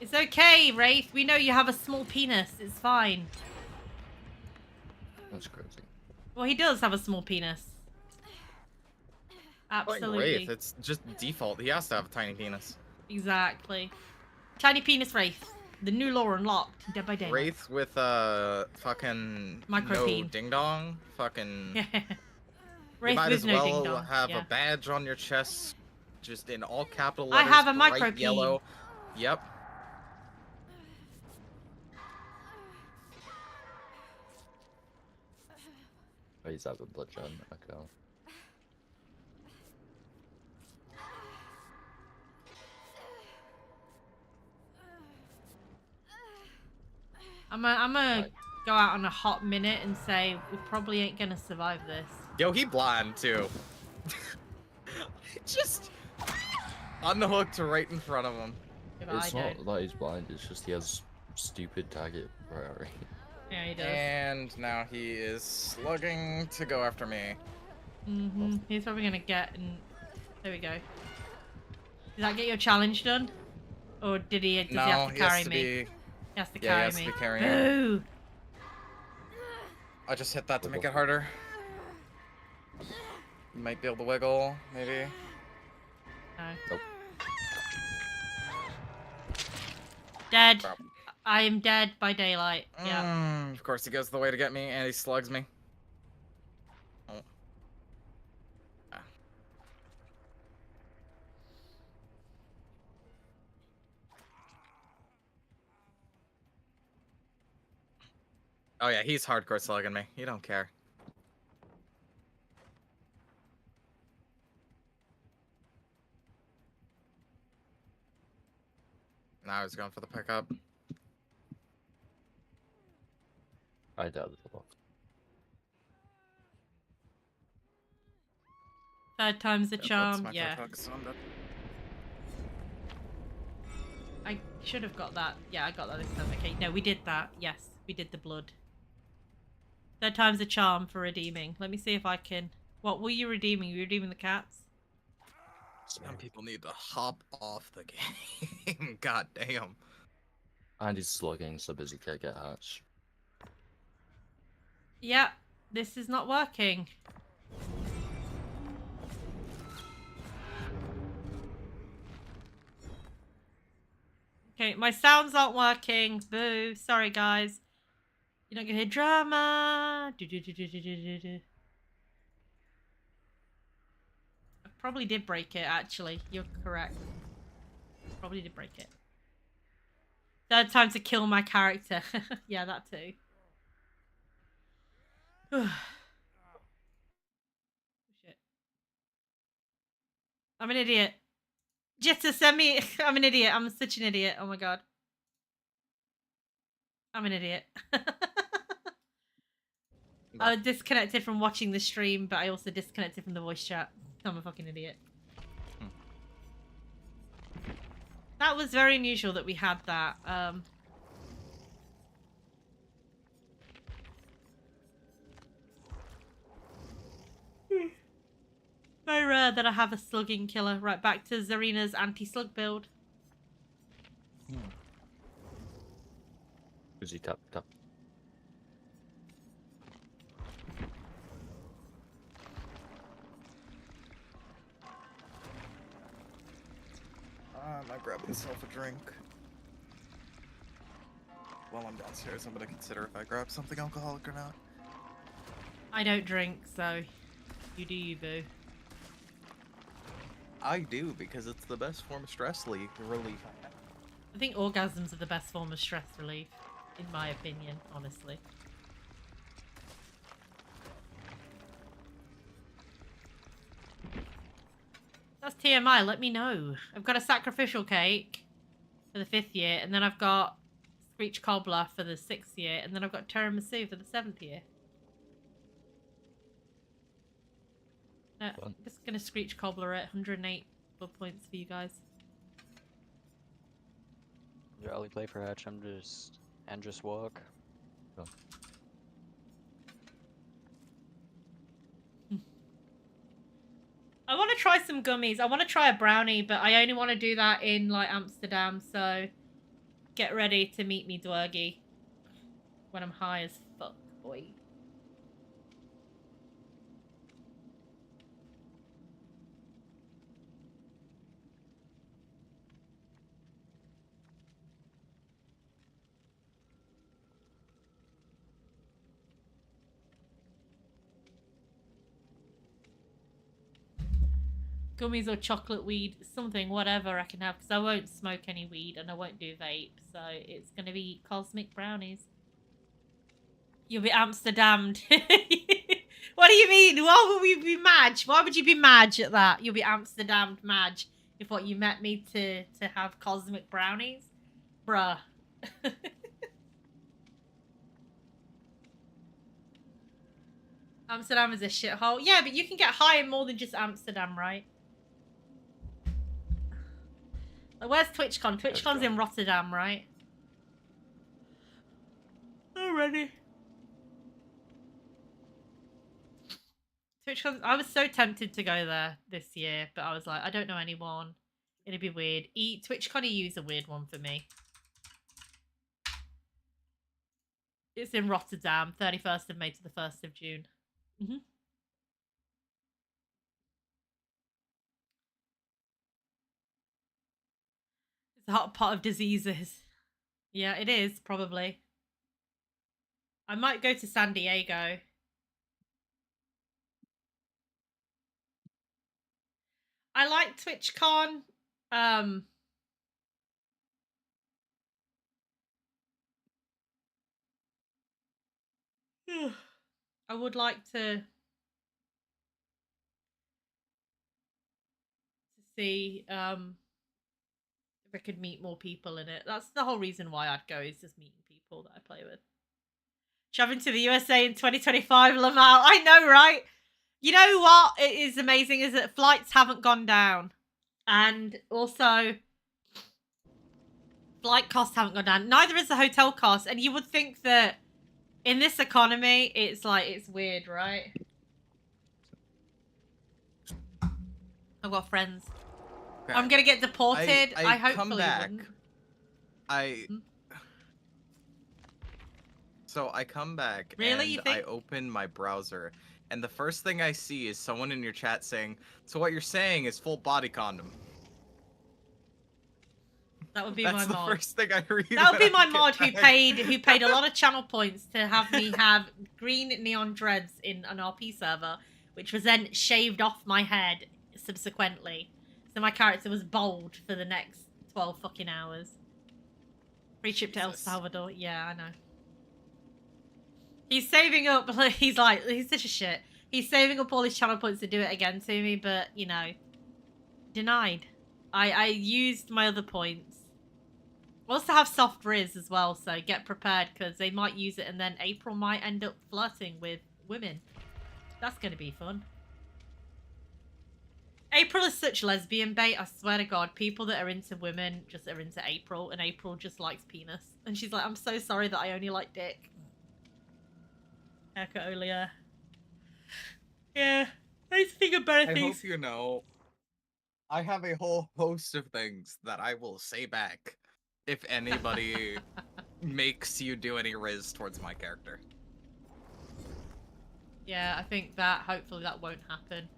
It's okay, Wraith. We know you have a small penis. It's fine. That's crazy. Well, he does have a small penis. Like Absolutely. Wraith, it's just default. He has to have a tiny penis. Exactly. Tiny penis Wraith. The new lore unlocked. Dead by Daylight. Wraith with fucking Micropene. no ding dong. Fucking. Yeah. You Wraith might with as no well ding dong. have Yeah. a badge on your chest, just in all capital I letters. have a bright micropene. yellow. Yep. Oh, he's having blood on. Okay. I'm gonna Right. go out on a hot minute and say we probably ain't gonna survive this. Yo, he blind too. Just unhooked right in front of him. If It's I not don't. that he's blind, it's just he has stupid target priority. Yeah, he does. And now he is slugging to go after me. He's probably gonna get and there we go. Did that get your challenge done? Or did he does No, he have to carry has to me? be. He has to Yeah, carry he has me. to be carrying. Boo! I just hit that to make it harder. You might be able to wiggle, maybe. No. Nope. Dead. Crap. I am dead by daylight. Yeah. Of course he goes the way to get me, and he slugs me. Oh. Ah. Oh yeah, he's hardcore slugging me. He don't care. Now he's going for the pickup. I doubt it a lot. Third time's the Yep, that's charm. my Yeah. Tartax on that. I should have got that. Yeah, I got that this time. Okay, no, we did that. Yes, we did the blood. Third time's the charm for redeeming. Let me see if I can... What were you redeeming? Were you redeeming the cats? Some people need to hop off the game. God damn. Andy's slugging, so busy can't get hatch. Yeah, this is not working. Okay, my sounds aren't working. Boo. Sorry, guys. You're not gonna hear drama. I probably did break it, actually. You're correct. Probably did break it. Third time to kill my character. Yeah, that too. Shit. I'm an idiot. Jitta, send me... I'm an idiot. I'm such an idiot. Oh my god. I'm an idiot. I was disconnected from watching the stream, but I also disconnected from the voice chat. I'm a fucking idiot. That was very unusual that we had that. Very rare that I have a slugging killer. Right, back to Zarina's anti-slug build. Busy tap. I might grab myself a drink. While I'm downstairs, I'm gonna consider if I grab something alcoholic or not. I don't drink, so you do you, boo. I do, because it's the best form of stress relief. I think orgasms are the best form of stress relief, in my opinion, honestly. That's TMI, let me know. I've got a sacrificial cake for the 5th year, and then I've got Screech Cobbler for the 6th year, and then I've got tiramisu for the 7th year. I'm just gonna Screech Cobbler it, 108 blood points for you guys. Early play for Hatch, I'm just Andrus walk. Oh. I want to try some gummies. I want to try a brownie, but I only want to do that in like Amsterdam, so get ready to meet me, Dwergy, when I'm high as fuck, boy. Gummies or chocolate weed, something, whatever I can have, because I won't smoke any weed and I won't do vape, so it's going to be cosmic brownies. You'll be Amsterdammed. What do you mean? Why would we be Madge? Why would you be Madge at that? You'll be Amsterdammed Madge if what you met me to have cosmic brownies? Bruh. Amsterdam is a shithole. Yeah, but you can get high in more than just Amsterdam, right? Like, where's TwitchCon? TwitchCon's in Rotterdam, right? Already. TwitchCon. I was so tempted to go there this year, but I was like, I don't know anyone. It'd be weird. TwitchCon EU is a weird one for me. It's in Rotterdam, 31st of May to the 1st of June. Mm-hmm. It's a hot pot of diseases. Yeah, it is, probably. I might go to San Diego. I like TwitchCon. I would like to see if I could meet more people in it. That's the whole reason why I'd go, is just meeting people that I play with. Traveling to the USA in 2025, Lamau. I know, right? You know what? It is amazing is that flights haven't gone down. And also, flight costs haven't gone down. Neither is the hotel cost. And you would think that in this economy, it's like, it's weird, right? I've got friends. Okay. I'm gonna get deported. I come hopefully back. wouldn't. I. So I come back Really? You and think? I open my browser, and the first thing I see is someone in your chat saying, "So what you're saying is full body condom." That would be That's my the mod. first thing I read. That would be when I my get mod who back. paid a lot of channel points to have me have green neon dreads in an RP server, which was then shaved off my head subsequently. So my character was bald for the next 12 fucking hours. Free trip to El Jesus. Salvador. Yeah, I know. He's saving up. He's like, he's such a shit. He's saving up all his channel points to do it again to me, but you know, denied. I used my other points. We also have soft riz as well, so get prepared because they might use it and then April might end up flirting with women. That's going to be fun. April is such lesbian bait, I swear to God. People that are into women just are into April, and April just likes penis. And she's like, I'm so sorry that I only like dick. Haircut earlier. Yeah. I need to think of better I things. hope you know, I have a whole host of things that I will say back if anybody makes you do any riz towards my character. Yeah, I think that hopefully that won't happen.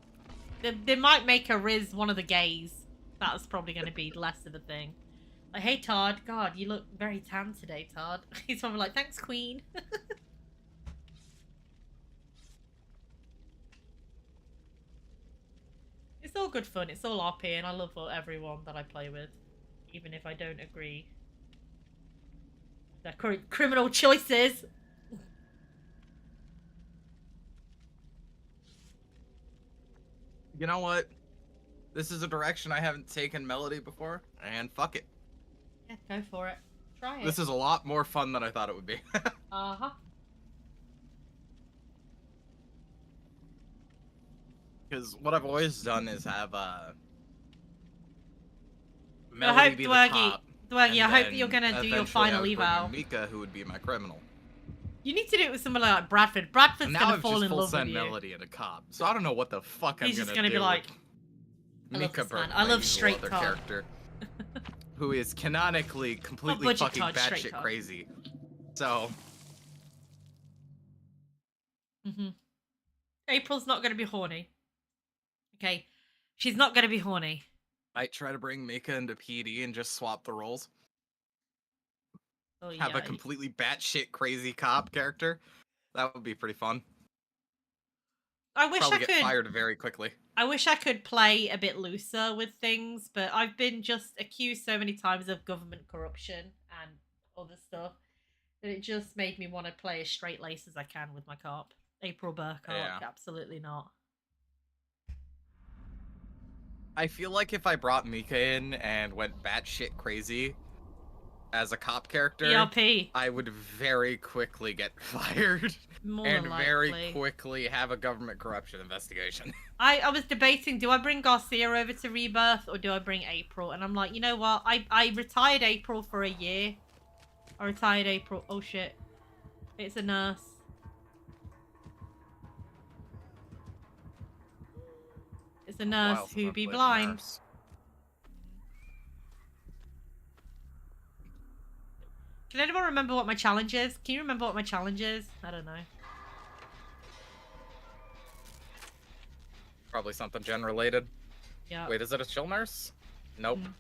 They might make a Riz one of the gays. That's probably going to be less of a thing. Like, hey Todd, God, you look very tan today, Todd. He's probably like, thanks, Queen. It's all good fun. It's all RP, and I love everyone that I play with, even if I don't agree with their current criminal choices. You know what? This is a direction I haven't taken Melody before, and fuck it. Yeah, go for it. Try it. This is a lot more fun than I thought it would be. Uh-huh. Because what I've always done is have I Melody hope be Dwergy, the top. I hope that you're and gonna do your eventually I final would bring eval. in Mika, who would be my criminal. You need to do it with someone like Bradford. Bradford's And now gonna I've fall just in full love with send you. Melody and a cop, so I don't know what the fuck He's I'm just gonna gonna be do like, with I love Mika this man. Burton, I my love usual straight other Todd. character, who is canonically completely budget fucking Todd, straight batshit Todd. crazy. So April's not gonna be horny. Okay, she's not gonna be horny. might try to bring Mika into PD and just swap the roles. Oh Have yeah. a completely batshit crazy cop character. That would be pretty fun. I wish Probably I get could. fired very quickly. I wish I could play a bit looser with things, but I've been just accused so many times of government corruption and other stuff that it just made me want to play as straight laced as I can with my cop. April Burkhart, Yeah. absolutely not. I feel like if I brought Mika in and went batshit crazy as a cop character, ERP. I would very quickly get fired More and than very likely. quickly have a government corruption investigation. I was debating, do I bring Garcia over to Rebirth or do I bring April? And I'm like, you know what? I retired April for a year. I retired April. Oh shit. It's a nurse. It's a nurse While who someone be played a blind. nurse. Can anyone remember what my challenge is? Can you remember what my challenge is? I don't know. Probably something gen related. Yeah. Wait, is it a chill nurse? Nope. Mm.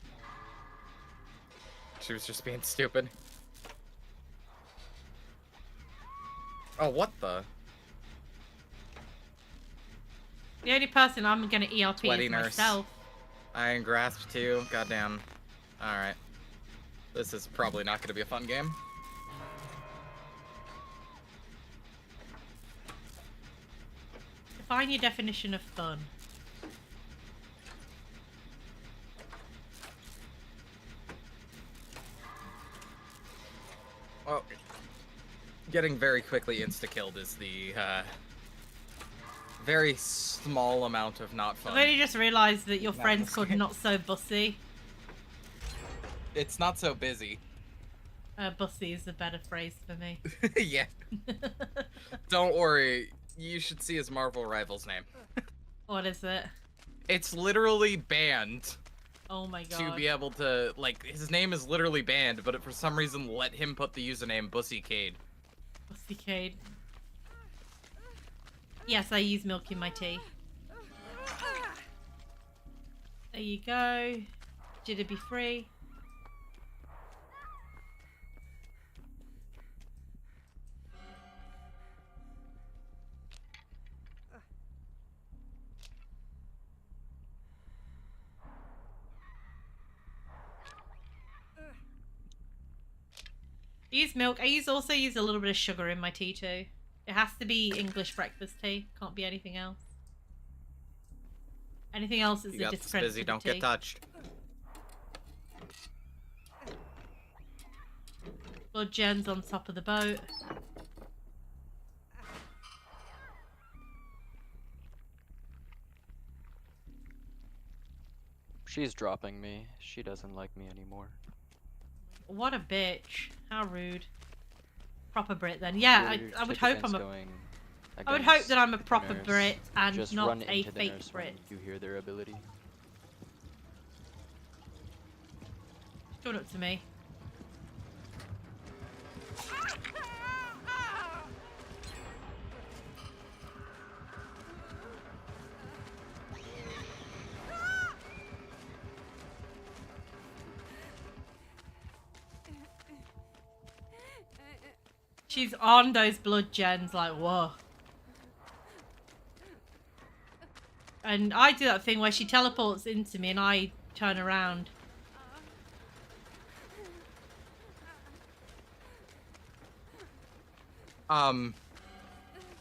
She was just being stupid. Oh, what the? The only person I'm gonna ERP Sweaty is nurse. myself. Iron Grasp too. Goddamn. Alright. This is probably not gonna be a fun game. Define your definition of fun. Well, getting very quickly insta-killed is the very small amount of not fun. I've only just realised that your Not friend's this called game. Not So Bussy. It's not so busy. Bussy is a better phrase for me. Yeah. Don't worry. You should see his Marvel Rivals name. What is it? It's literally banned Oh my god. to be able to, like, his name is literally banned, but it for some reason let him put the username Bussycade. Bussy. Yes, I use milk in my tea. There you go. Jidda be free. I use milk. Also use a little bit of sugar in my tea too. It has to be English breakfast tea. Can't be anything else. Anything else is You a got this discredit busy, to the don't tea. get touched. Blood gens on top of the boat. She's dropping me. She doesn't like me anymore. What a bitch. How rude. Proper Brit then. Yeah, Your I would chick hope against I'm a... going I would hope against that I'm a the proper nurse. Brit and Just not run a into the fake nurse Brit. when you hear their ability. Coming up to me. She's on those blood gens, like, whoa. And I do that thing where she teleports into me and I turn around.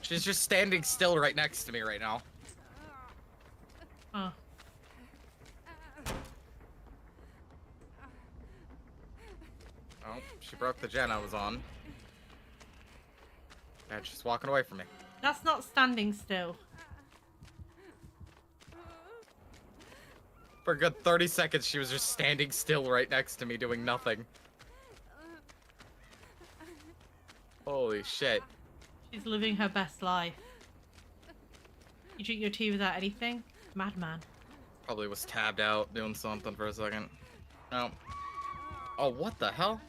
She's just standing still right next to me right now. Oh. Oh, she broke the gen I was on. And she's walking away from me. That's not standing still. For a good 30 seconds, she was just standing still right next to me doing nothing. Holy shit. She's living her best life. You drink your tea without anything? Madman. Probably was tabbed out doing something for a second. Oh. Oh, what the hell?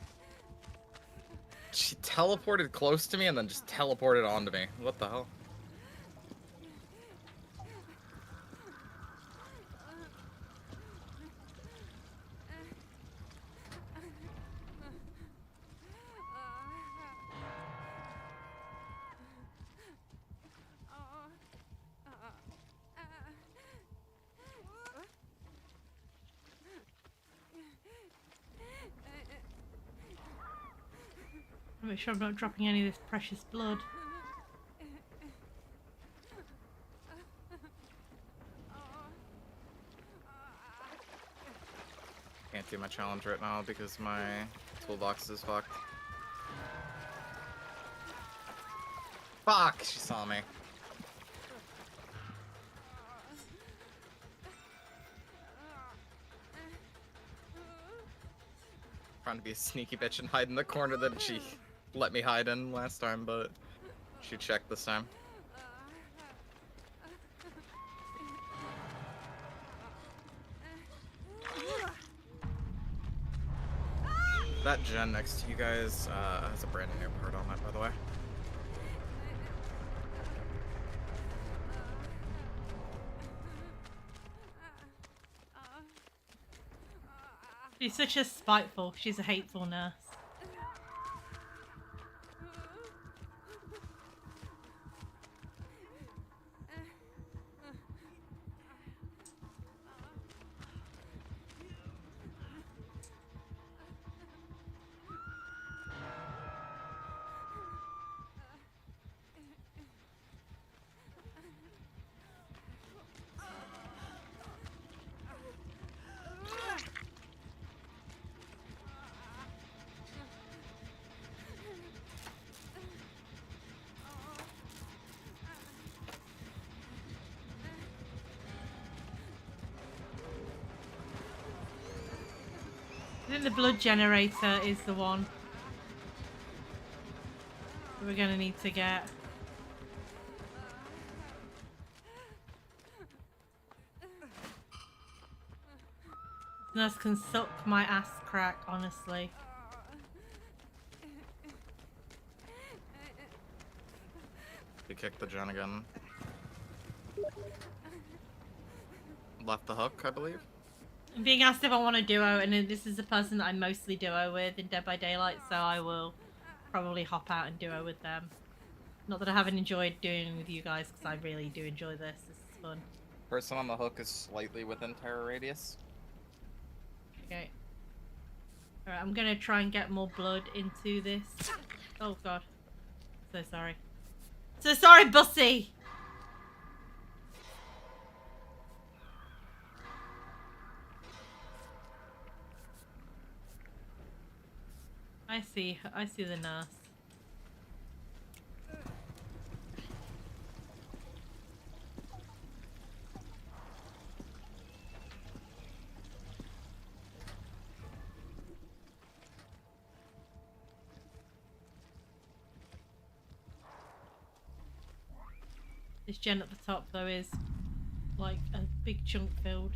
She teleported close to me and then just teleported onto me. What the hell? Make sure I'm not dropping any of this precious blood. Can't do my challenge right now because my toolbox is fucked. Fuck! She saw me. Trying to be a sneaky bitch and hide in the corner that she let me hide in last time, but she checked this time. That gen next to you guys has a brand new part on it, by the way. She's such a spiteful, she's a hateful nurse. I think the blood generator is the one that we're gonna need to get. Nurse can suck my ass crack, honestly. You kicked the gen again. Left the hook, I believe. I'm being asked if I want a duo, and this is the person that I mostly duo with in Dead by Daylight, so I will probably hop out and duo with them. Not that I haven't enjoyed doing it with you guys, because I really do enjoy this. This is fun. Person on the hook is slightly within terror radius. Okay. Alright, I'm gonna try and get more blood into this. Oh god. So sorry. So sorry, Bussy! I see the nurse. This gen at the top though is like a big chunk filled.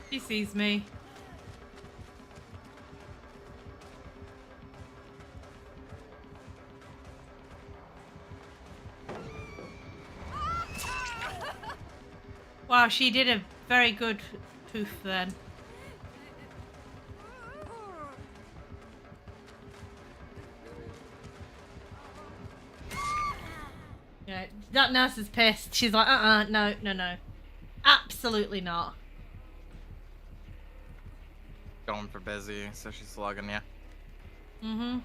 She sees me. Wow, she did a very good poof then. Yeah, that nurse is pissed. She's like, no, no, no. Absolutely not. Going for busy, so she's slugging you. Mm-hmm.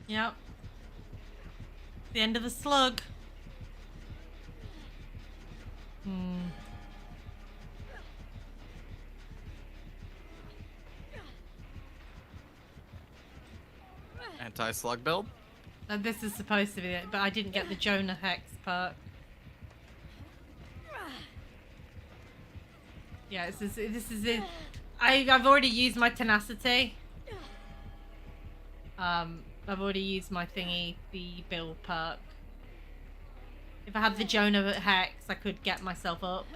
Yep. The end of the slug. Anti-slug build? This is supposed to be it, but I didn't get the Jonah Hex perk. Yeah, this is it. I've already used my tenacity. I've already used my thingy, the build perk. If I had the Jonah Hex, I could get myself up.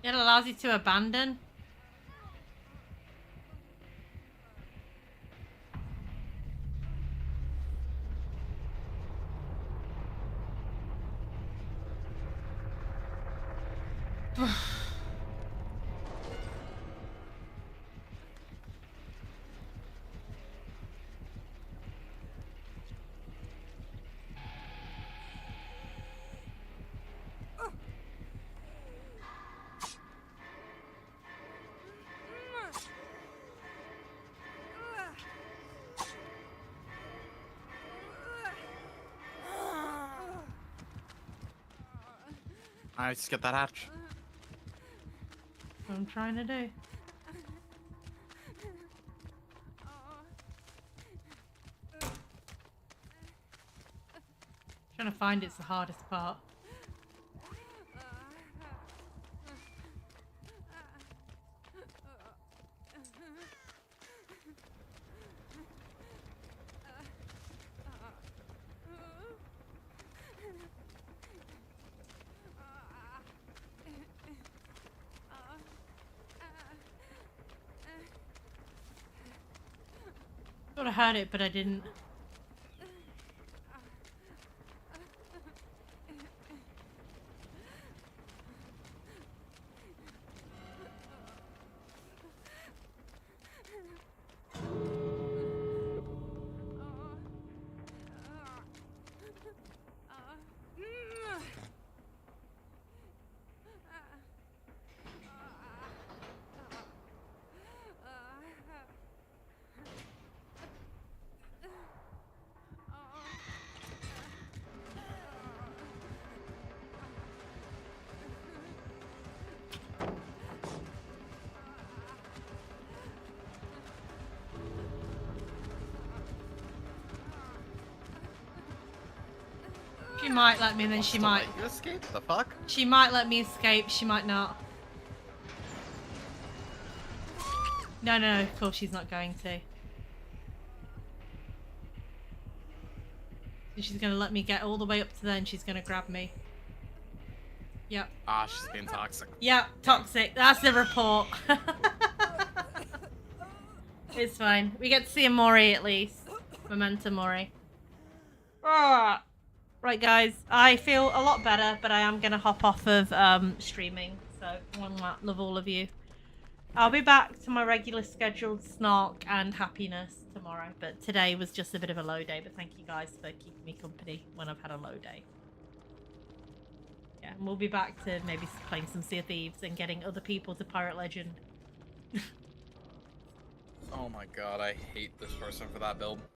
It allows you to abandon. I just get that hatch. That's what I'm trying to do. Trying to find it's the hardest part. Thought I heard it, but I didn't. She might let me, and then she might. You escape? The fuck? She might let me escape. She might not. No, no, of course she's not going to. She's gonna let me get all the way up to there, and she's gonna grab me. Yep. Ah, she's being toxic. Yep, toxic. That's the report. It's fine. We get to see a Mori at least. Memento Mori. Ah. Right, guys. I feel a lot better, but I am gonna hop off of streaming. So, love all of you. I'll be back to my regular scheduled snark and happiness tomorrow, but today was just a bit of a low day, but thank you guys for keeping me company when I've had a low day. Yeah, and we'll be back to maybe playing some Sea of Thieves and getting other people to Pirate Legend. Oh my god, I hate this person for that build.